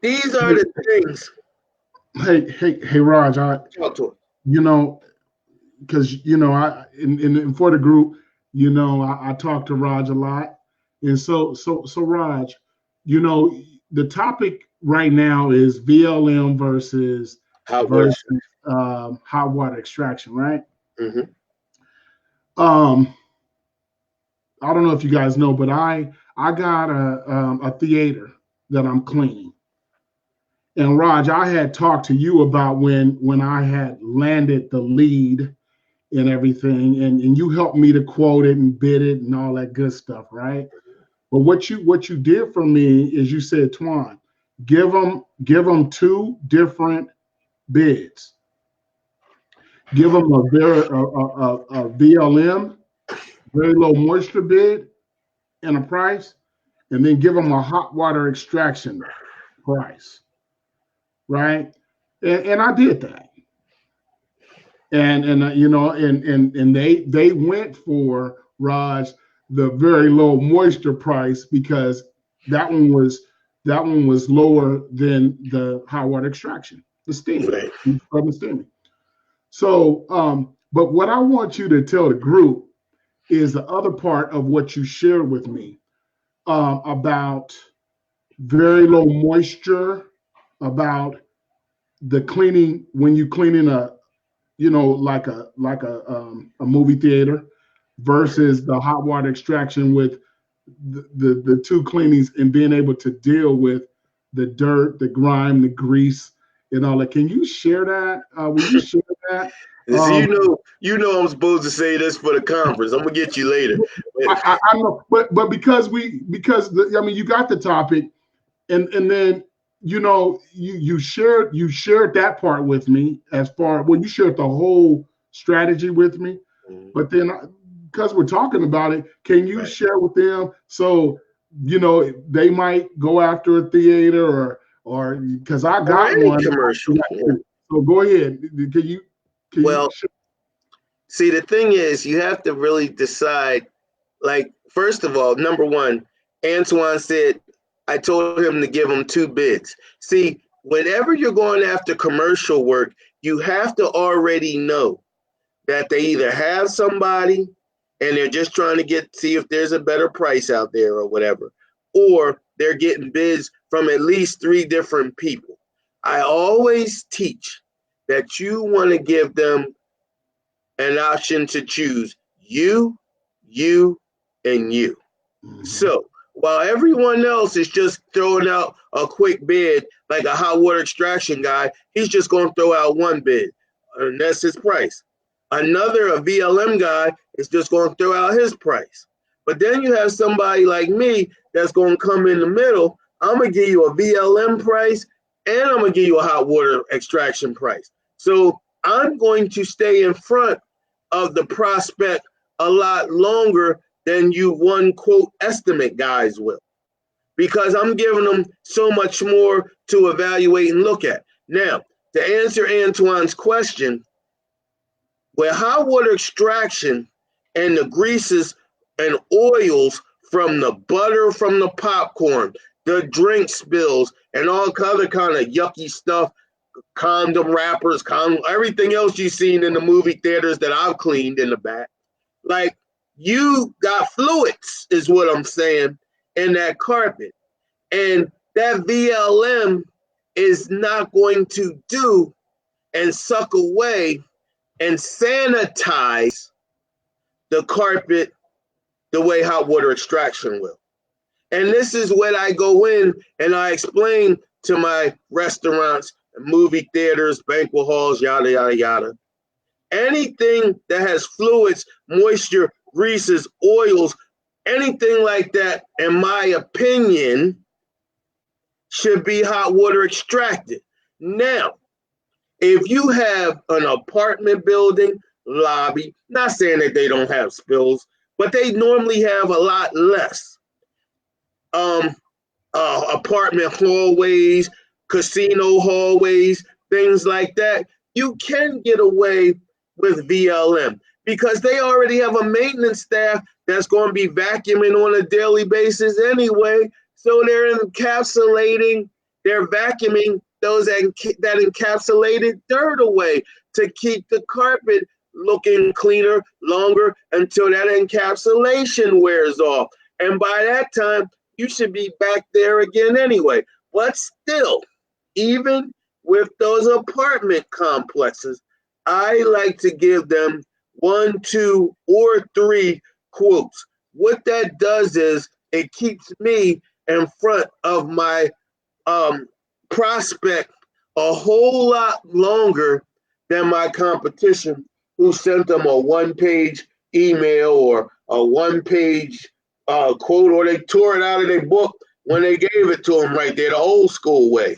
These are Hey, the things. hey, Raj. Talk to it. You know, because I in for the group, I talk to Raj a lot, and so Raj, you know, the topic right now is VLM Hot water. versus hot water extraction, right? Mm-hmm. Um, I don't know if you guys know, but I got a theater that I'm cleaning. And Raj, I had talked to you about when I had landed the lead and everything, and you helped me to quote it and bid it and all that good stuff, right? But what you did for me is you said, Twan, give them two different bids. Give them a VLM, very low moisture bid, and a price, and then give them a hot water extraction price, right? And I did that, and they went for Raj the very low moisture price because that one was that one was lower than the hot water extraction, the steam, Right. from the steaming. So, but what I want you to tell the group is the other part of what you shared with me about very low moisture, about the cleaning when you cleaning like a movie theater versus the hot water extraction with the two cleanings and being able to deal with the dirt, the grime, the grease, and all that. Can you share that? Will you share that? So Um, I'm supposed to say this for the conference. I'm gonna get you later. I know, but because I mean you got the topic, and then you shared that part with me as far well you shared the whole strategy with me, but then because we're talking about it, can you Right. share with them so they might go after a theater or because I Or got any one. commercial. Yeah. So go ahead. Can you Well, see, the thing is, you have to really decide. Like, first of all, number one, Antoine said, I told him to give him two bids. See, whenever you're going after commercial work, you have to already know that they either have somebody and they're just trying to see if there's a better price out there or whatever, or they're getting bids from at least three different people. I always teach that you want to give them an option to choose you, you, and you. Mhm. So while everyone else is just throwing out a quick bid, like a hot water extraction guy, he's just going to throw out one bid, and that's his price. A VLM guy, is just going to throw out his price. But then you have somebody like me that's going to come in the middle. I'm going to give you a VLM price and I'm going to give you a hot water extraction price. So I'm going to stay in front of the prospect a lot longer than you one quote estimate guys will, because I'm giving them so much more to evaluate and look at. Now, to answer Antoine's question, where hot water extraction and the greases and oils from the butter from the popcorn, the drink spills, and all other kind of yucky stuff, condom wrappers, everything else you've seen in the movie theaters that I've cleaned in the back. Like, you got fluids, is what I'm saying, in that carpet. And that VLM is not going to do and suck away and sanitize the carpet the way hot water extraction will. And this is when I go in and I explain to my restaurants, movie theaters, banquet halls, yada, yada, yada. Anything that has fluids, moisture, greases, oils, anything like that, in my opinion, should be hot water extracted. Now, if you have an apartment building, lobby, not saying that they don't have spills, but they normally have a lot less. Um, Apartment hallways, casino hallways, things like that, you can get away with VLM because they already have a maintenance staff that's going to be vacuuming on a daily basis anyway. So they're encapsulating, they're vacuuming those that encapsulated dirt away to keep the carpet looking cleaner longer until that encapsulation wears off. And by that time, you should be back there again anyway. But still, even with those apartment complexes, I like to give them 1, 2, or 3 quotes. What that does is it keeps me in front of my prospect a whole lot longer than my competition who sent them a one-page email or a one-page quote, or they tore it out of their book when they gave it to them right there, the old school way.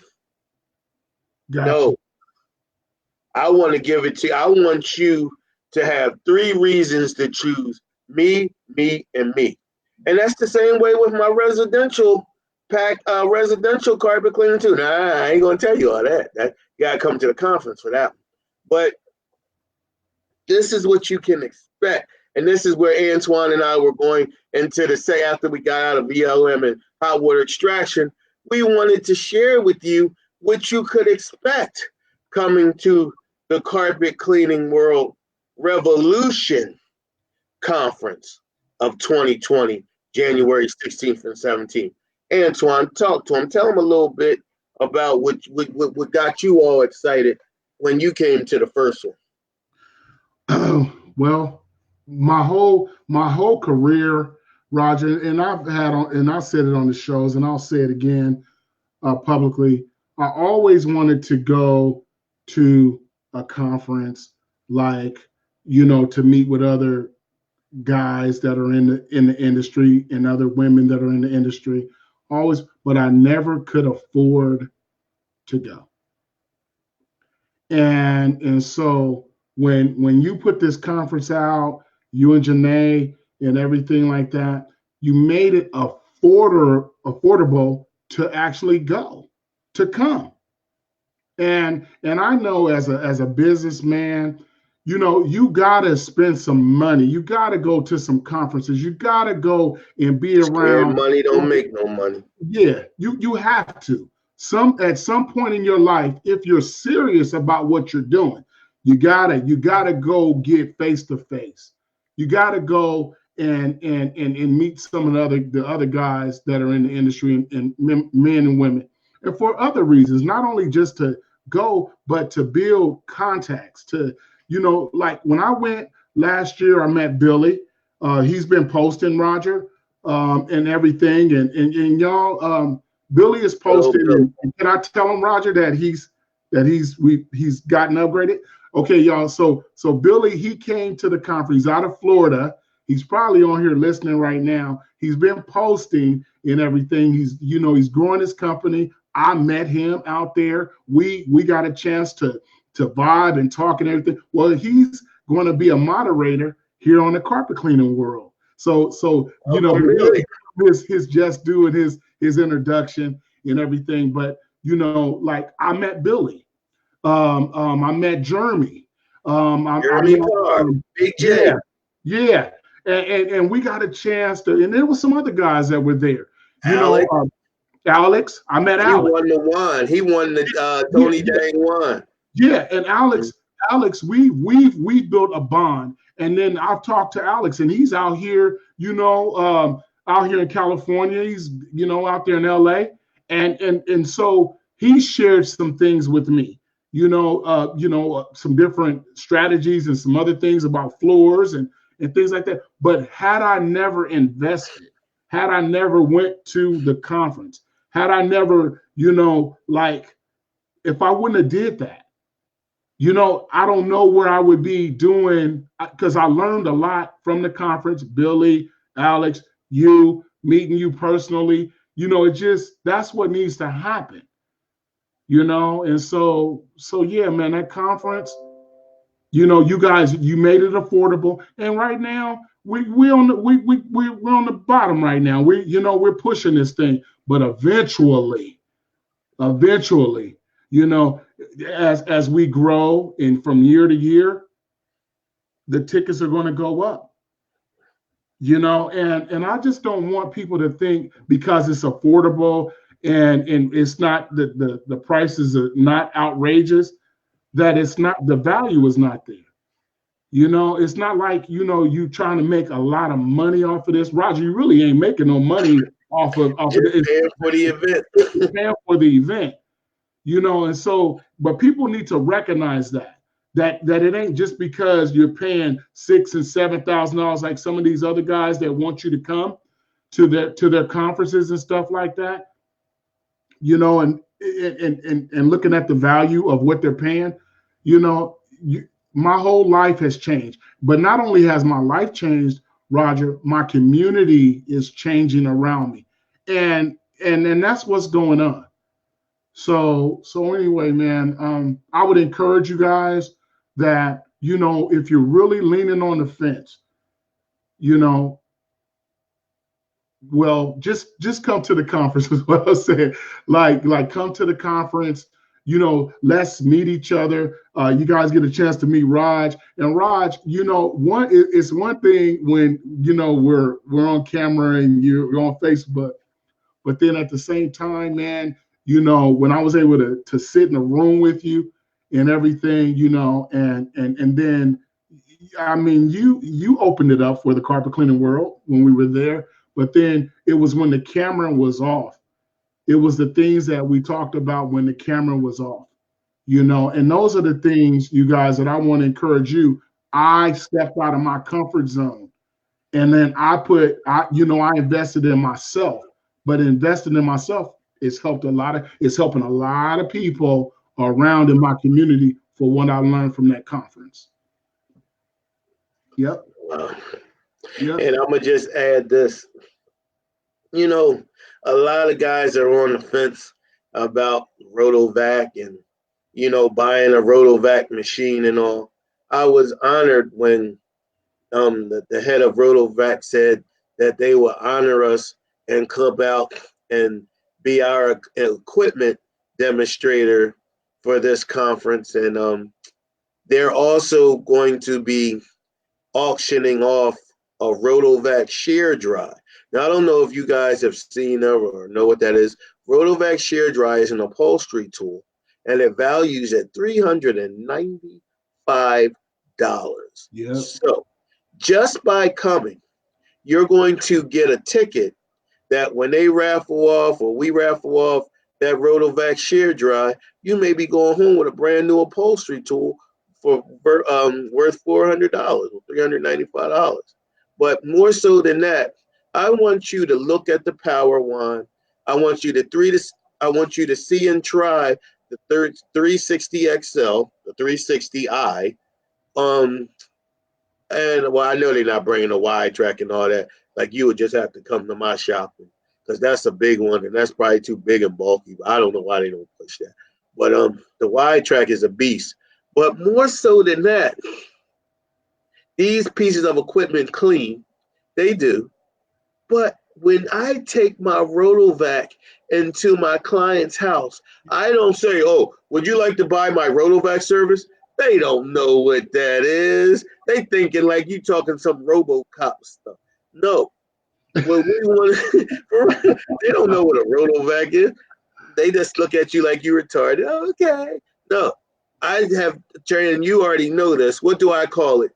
Gotcha. No, I want to give it to you. I want you to have 3 reasons to choose me, me, and me. And that's the same way with my residential residential carpet cleaning too. Nah, I ain't gonna tell you all that. You gotta come to the conference for that. But this is what you can expect. And this is where Antoine and I were going into the say after we got out of BLM and hot water extraction. We wanted to share with you what you could expect coming to the Carpet Cleaning World Revolution Conference of 2020, January 16th and 17th. Antoine, talk to him. Tell him a little bit about what got you all excited when you came to the first one. Well, my whole career, Roger, and I said it on the shows, and I'll say it again publicly. I always wanted to go to a conference like, to meet with other guys that are in the industry and other women that are in the industry. Always, but I never could afford to go. And so when you put this conference out, you and Janae and everything like that, you made it affordable to actually go, to come. And I know as a businessman, you gotta spend some money. You gotta go to some conferences. You gotta go and be around. Money don't make no money. Yeah, you have to. At some point in your life, if you're serious about what you're doing, you gotta go get face to face. You gotta go and meet some of the other guys that are in the industry and men and women, and for other reasons, not only just to go, but to build contacts. To like when I went last year, I met Billy. He's been posting, Roger, and everything, and y'all. Billy is posted, and can I tell him, Roger, that he's gotten upgraded? Okay, y'all. So Billy, he came to the conference. He's out of Florida. He's probably on here listening right now. He's been posting and everything. He's growing his company. I met him out there. We got a chance to vibe and talk and everything. Well, he's going to be a moderator here on the Carpet Cleaning World. So really? his just doing his introduction and everything. But like I met Billy, I met Jeremy, Jeremy Carr, Big J, yeah, and we got a chance to, and there were some other guys that were there. Alex, I met Alex. He won the wine. He won the Tony Dang wine. Yeah, and Alex, we built a bond, and then I've talked to Alex, and he's out here, out here in California. He's out there in LA, and so he shared some things with me, some different strategies and some other things about floors and things like that. But had I never invested, had I never went to the conference, had I never, like if I wouldn't have did that, I don't know where I would be doing, because I learned a lot from the conference. Billy, Alex, you, meeting you personally, it just, that's what needs to happen, and so yeah, man, that conference, you guys, you made it affordable, and right now we're on the bottom right now. We're pushing this thing, but eventually, you know, as we grow and from year to year, the tickets are going to go up. And I just don't want people to think because it's affordable and it's not the prices are not outrageous, that it's not, the value is not there. It's not like, you trying to make a lot of money off of this. Roger, you really ain't making no money off of Just it. paying for the event. It's paying for the event. And so, but people need to recognize that it ain't just because you're paying $6,000 and $7,000 like some of these other guys that want you to come to their conferences and stuff like that. And looking at the value of what they're paying, my whole life has changed. But not only has my life changed, Roger, my community is changing around me, and that's what's going on. So anyway, man, I would encourage you guys that, if you're really leaning on the fence, you know, well, just come to the conference is what I said. Like come to the conference, let's meet each other. You guys get a chance to meet Raj. And Raj, it's one thing when, we're on camera and you're on Facebook. But then at the same time, man, when I was able to sit in a room with you and everything, and then, I mean, you opened it up for the carpet cleaning world when we were there, but then it was when the camera was off. It was the things that we talked about when the camera was off, and those are the things, you guys, that I want to encourage you. I stepped out of my comfort zone, and then I invested in myself. But investing in myself, it's helping a lot of people around in my community for what I learned from that conference. Yep. Yep. And I'm gonna just add this. A lot of guys are on the fence about Rotovac and buying a Rotovac machine and all. I was honored when the head of Rotovac said that they will honor us and come out and be our equipment demonstrator for this conference. And they're also going to be auctioning off a Rotovac shear dry. Now, I don't know if you guys have seen or know what that is. Rotovac shear dry is an upholstery tool, and it values at $395. Yep. So just by coming, you're going to get a ticket that when they raffle off or we raffle off that Rotovac shear dry, you may be going home with a brand new upholstery tool for worth $400 or $395. But more so than that, I want you to look at the power wand. I want you to see and try the 360 XL, the 360i. And well, I know they're not bringing a wide track and all that. Like, you would just have to come to my shop because that's a big one, and that's probably too big and bulky. But I don't know why they don't push that. But the wide track is a beast. But more so than that, these pieces of equipment clean. They do. But when I take my Rotovac into my client's house, I don't say, "Oh, would you like to buy my Rotovac service?" They don't know what that is. They thinking like you talking some RoboCop stuff. No, what we want, they don't know what a Rotovac is. They just look at you like you retarded. Okay, no, I have trained. You already know this. What do I call it,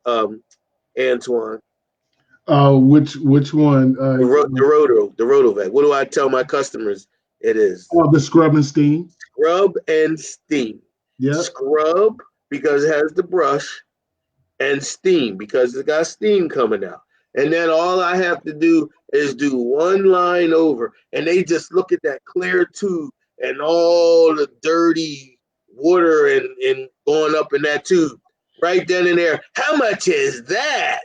Antoine? Which one? The Rotovac. What do I tell my customers? It is Oh, the scrub and steam. scrub and steam. Yep. Scrub because it has the brush, and steam because it got steam coming out. And then all I have to do is do one line over, and they just look at that clear tube and all the dirty water and going up in that tube right then and there. How much is that?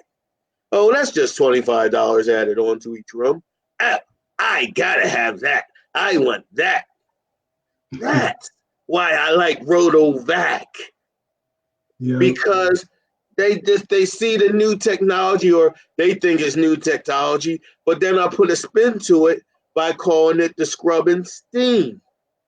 Oh, that's just $25 added onto each room. I, I gotta have that. I want that. That's why I like Rotovac, Yep. because they see the new technology, or they think it's new technology, but then I put a spin to it by calling it the scrub and steam.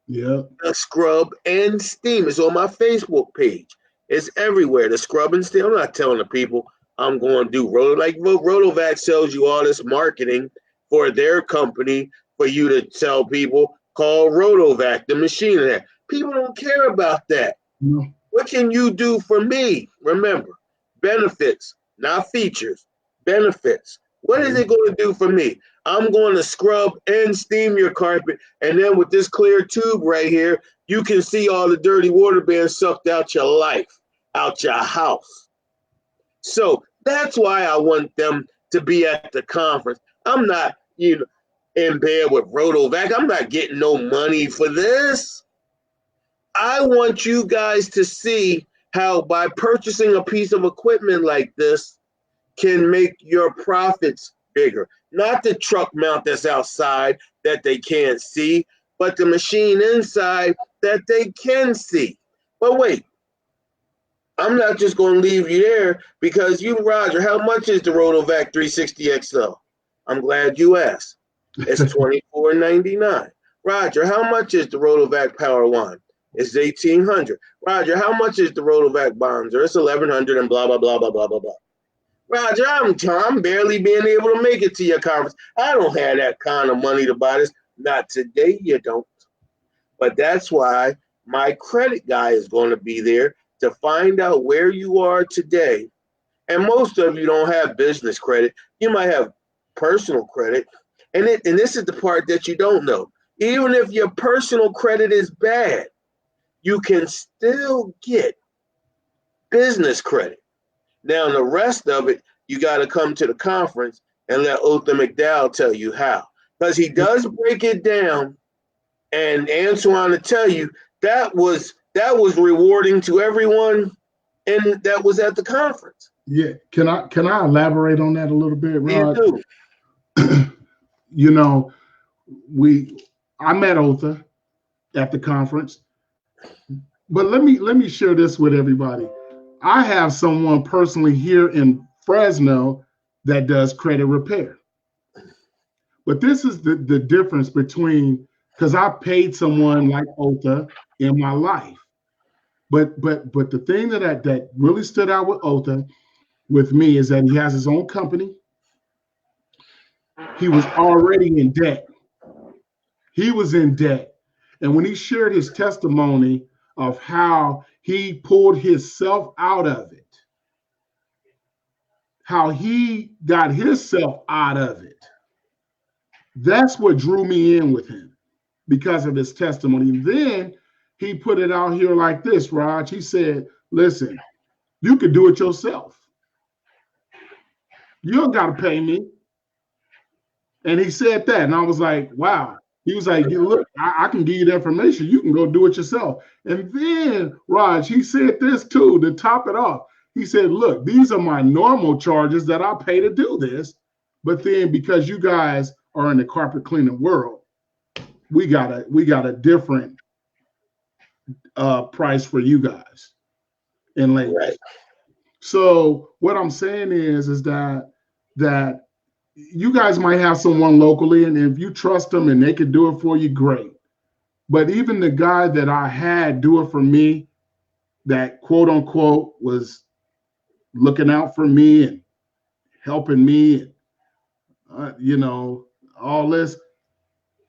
Yep. The scrub and steam is on my Facebook page. It's everywhere. The scrub and steam. I'm not telling the people I'm going to do Rotovac sells you all this marketing for their company for you to tell people. Call Rotovac, the machine there. People don't care about that. No. What can you do for me? Remember, benefits, not features. Benefits. What is it going to do for me? I'm going to scrub and steam your carpet, and then with this clear tube right here, you can see all the dirty water being sucked out your life, out your house. So that's why I want them to be at the conference. I'm not, in bed with Rotovac. I'm not getting no money for this. I want you guys to see how by purchasing a piece of equipment like this can make your profits bigger. Not the truck mount that's outside that they can't see, but the machine inside that they can see. But wait, I'm not just going to leave you there, because Roger, how much is the Rotovac 360 XL? I'm glad you asked. It's $24.99. Roger, how much is the Rotovac Power One? It's $1,800. Roger, how much is the Rotovac Bonzer? It's $1,100 and blah, blah, blah, blah, blah, blah, blah. Roger, I'm barely being able to make it to your conference. I don't have that kind of money to buy this. Not today, you don't. But that's why my credit guy is going to be there to find out where you are today. And most of you don't have business credit. You might have personal credit. And this is the part that you don't know. Even if your personal credit is bad, you can still get business credit. Now, the rest of it, you got to come to the conference and let Otha McDowell tell you how. Because he does break it down, and Antoine will tell you that was rewarding to everyone and that was at the conference. Yeah. Can I elaborate on that a little bit, Rod? You do. I met Otha at the conference, but let me share this with everybody. I have someone personally here in Fresno that does credit repair. But this is the difference between, because I paid someone like Otha in my life. But the thing that really stood out with Otha with me is that he has his own company. He was already in debt. He was in debt. And when he shared his testimony of how he pulled himself out of it, how he got himself out of it, that's what drew me in with him, because of his testimony. And then he put it out here like this, Raj. He said, listen, you could do it yourself. You don't got to pay me. And he said that. And I was like, wow. He was like, look, I can give you the information. You can go do it yourself. And then, Raj, he said this too, to top it off. He said, look, these are my normal charges that I pay to do this. But then because you guys are in the carpet cleaning world, we got a different price for you guys and ladies. Right. So what I'm saying is that you guys might have someone locally, and if you trust them and they can do it for you, great. But even the guy that I had do it for me, that quote unquote was looking out for me and helping me, all this,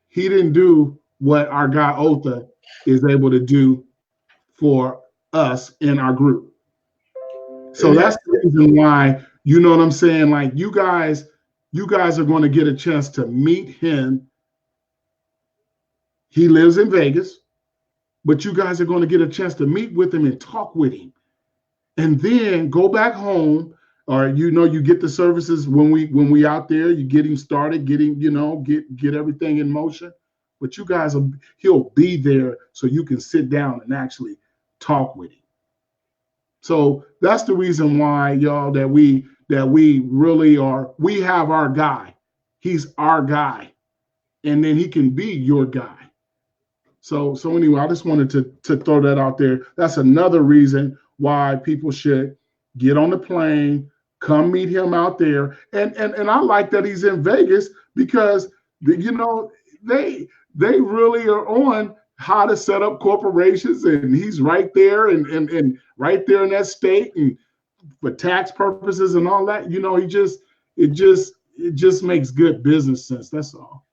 he didn't do what our guy Otha is able to do for us in our group. So that's the reason why, you know what I'm saying? Like you guys are going to get a chance to meet him. He lives in Vegas, but you guys are going to get a chance to meet with him and talk with him. And then go back home, or you get the services when we out there, you get him started, get him, get everything in motion. But he'll be there so you can sit down and actually talk with him. So that's the reason why, y'all, that we really we have our guy. He's our guy. And then he can be your guy. So anyway, I just wanted to throw that out there. That's another reason why people should get on the plane, come meet him out there. And I like that he's in Vegas because they really are on how to set up corporations, and he's right there and right there in that state, and for tax purposes and all that. It just makes good business sense. That's all.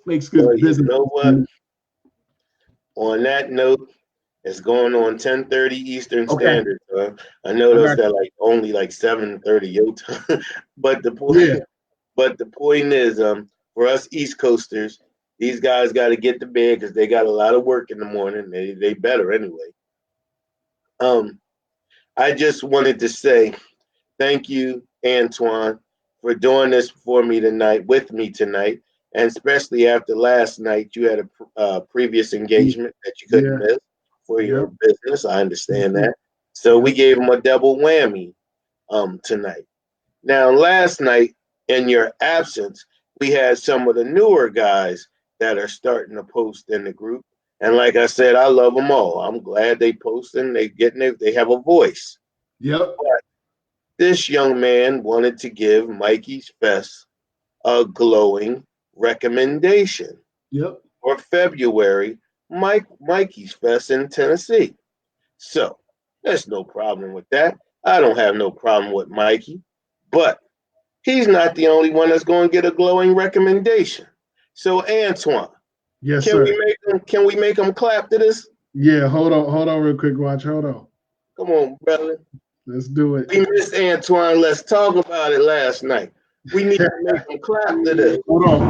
Makes good business. You know what? On that note, it's going on 10:30 Eastern Standard Time. I know those got only 7:30 your time, but the point is, for us East Coasters, these guys got to get to bed because they got a lot of work in the morning. They better anyway. I just wanted to say thank you, Antoine, for doing this with me tonight. And especially after last night, you had a previous engagement that you couldn't miss for your business. I understand that. So we gave him a double whammy tonight. Now, last night, in your absence, we had some of the newer guys that are starting to post in the group. And like I said, I love them all. I'm glad they posting. They have a voice. Yep. But this young man wanted to give Mikey's Fest a glowing recommendation. Yep. For February, Mikey's Fest in Tennessee. So there's no problem with that. I don't have no problem with Mikey, but he's not the only one that's going to get a glowing recommendation. So Antoine, yes, sir. Can we make him clap to this? Yeah, hold on real quick, Watch. Hold on. Come on, brother. Let's do it. We missed Antoine. Let's talk about it last night. We need to make him clap to this. Hold on.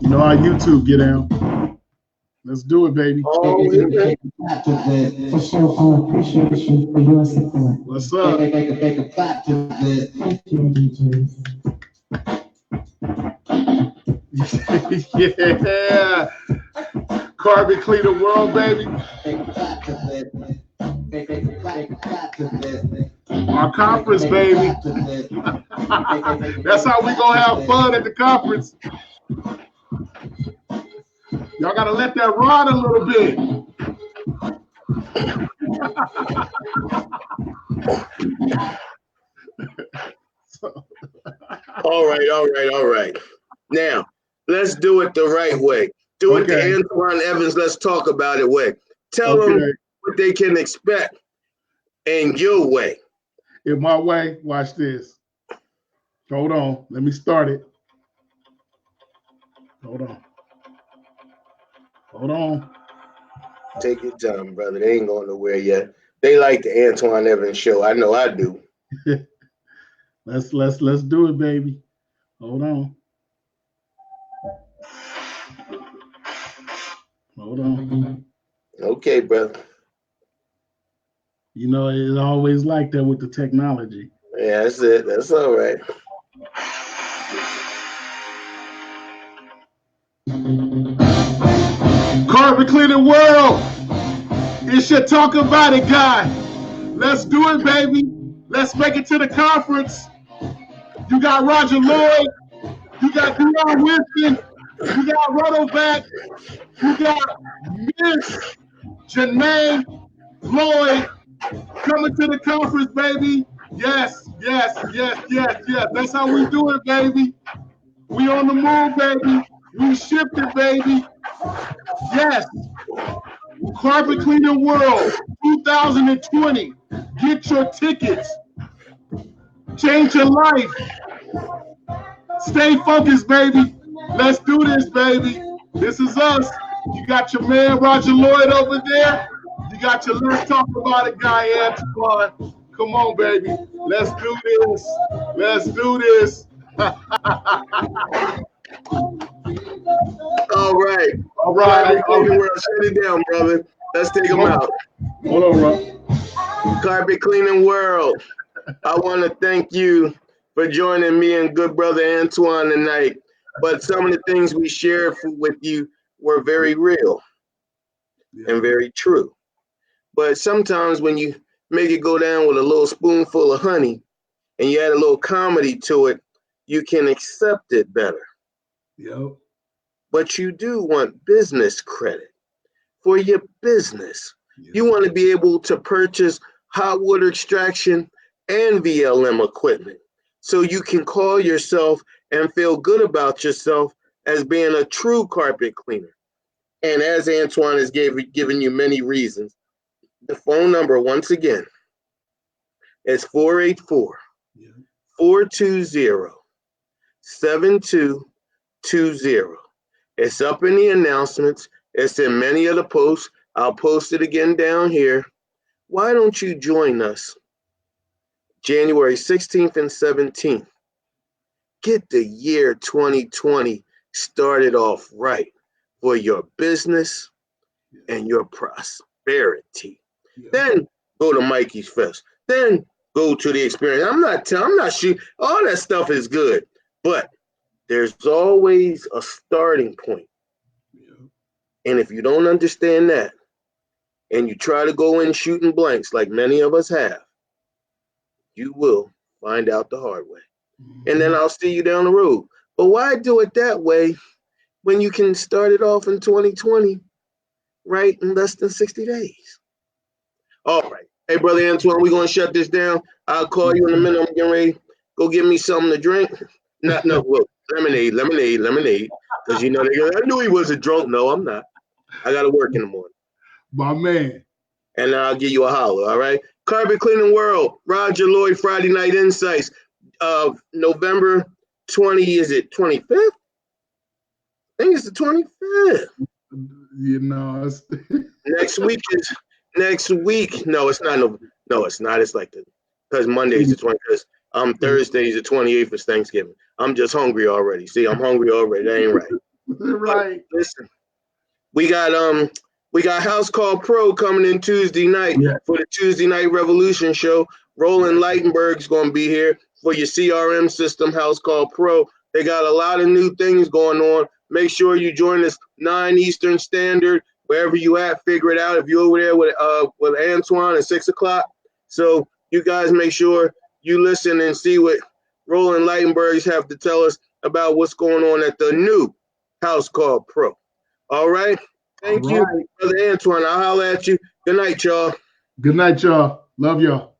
You know how YouTube get down. Let's do it, baby. Oh, yeah. For sure, I appreciate you for your support. What's up? Yeah. Carbon clean the world, baby. Our conference, baby. That's how we gonna have fun at the conference. Y'all gotta let that ride a little bit. All right. Now, let's do it the right way. Do it the Antoine Evans, let's talk about it way. Tell them what they can expect in your way. In my way, watch this. Hold on. Let me start it. Hold on. Take your time, brother. They ain't going nowhere yet. They like the Antoine Evans show. I know I do. Let's do it, baby. Hold on. Okay, brother. You know, it's always like that with the technology. Yeah, that's it. That's all right. Carbon cleaning world. It's your talk about it guy. Let's do it, baby. Let's make it to the conference. You got Roger Lloyd. You got Deion Winston. You got Rotovac. You got Miss Janae Lloyd coming to the conference, baby. Yes. That's how we do it, baby. We on the move, baby. We shifted, baby. Yes. Carbon Cleaning World 2020. Get your tickets. Change your life. Stay focused, baby. Let's do this, baby. This is us. You got your man Roger Lloyd over there. You got your Let's Talk About It guy, Antoine. Come on, baby. Let's do this. All right. All right. Carpet World, shut it down, brother. Let's take them out. Hold on, Ron. Carpet Cleaning World, I want to thank you for joining me and good brother Antoine tonight. But some of the things we shared with you were very real and very true. But sometimes when you make it go down with a little spoonful of honey and you add a little comedy to it, you can accept it better. Yep. But you do want business credit for your business. Yep. You want to be able to purchase hot water extraction and VLM equipment so you can call yourself and feel good about yourself as being a true carpet cleaner. And as Antoine has given you many reasons, the phone number, once again, is 484-420-7220. It's up in the announcements. It's in many of the posts. I'll post it again down here. Why don't you join us January 16th and 17th? Get the year 2020 started off right for your business and your prosperity. Yeah. Then go to Mikey's Fest. Then go to the experience. I'm not sure all that stuff is good, but there's always a starting point. Yeah. And if you don't understand that, and you try to go in shooting blanks like many of us have, you will find out the hard way. Mm-hmm. And then I'll see you down the road. But why do it that way when you can start it off in 2020, right, in less than 60 days? All right. Hey, Brother Antoine, we're going to shut this down. I'll call you in a minute. I'm getting ready. Go get me something to drink. No, well, lemonade. Because, you know, I knew he wasn't drunk. No, I'm not. I got to work in the morning. My man. And I'll give you a holler, all right? Carpet Cleaning World, Roger Lloyd, Friday Night Insights, November 20, is it 25th? I think it's the 25th. You know, next week. No, it's not. No, it's not. It's like because Monday's the 25th. Thursday's the 28th is Thanksgiving. I'm just hungry already. See, I'm hungry already. That ain't right. Right. But listen, we got House Call Pro coming in Tuesday night for the Tuesday Night Revolution show. Roland Lightenberg's going to be here for your CRM system, House Call Pro. They got a lot of new things going on. Make sure you join us 9 Eastern Standard, wherever you at. Figure it out. If you're over there with Antoine at 6 o'clock, so you guys make sure you listen and see what Roland Lightenberg's have to tell us about what's going on at the new House Call Pro. All right. Thank you, Brother Antoine. I'll holler at you. Good night, y'all. Good night, y'all. Love y'all.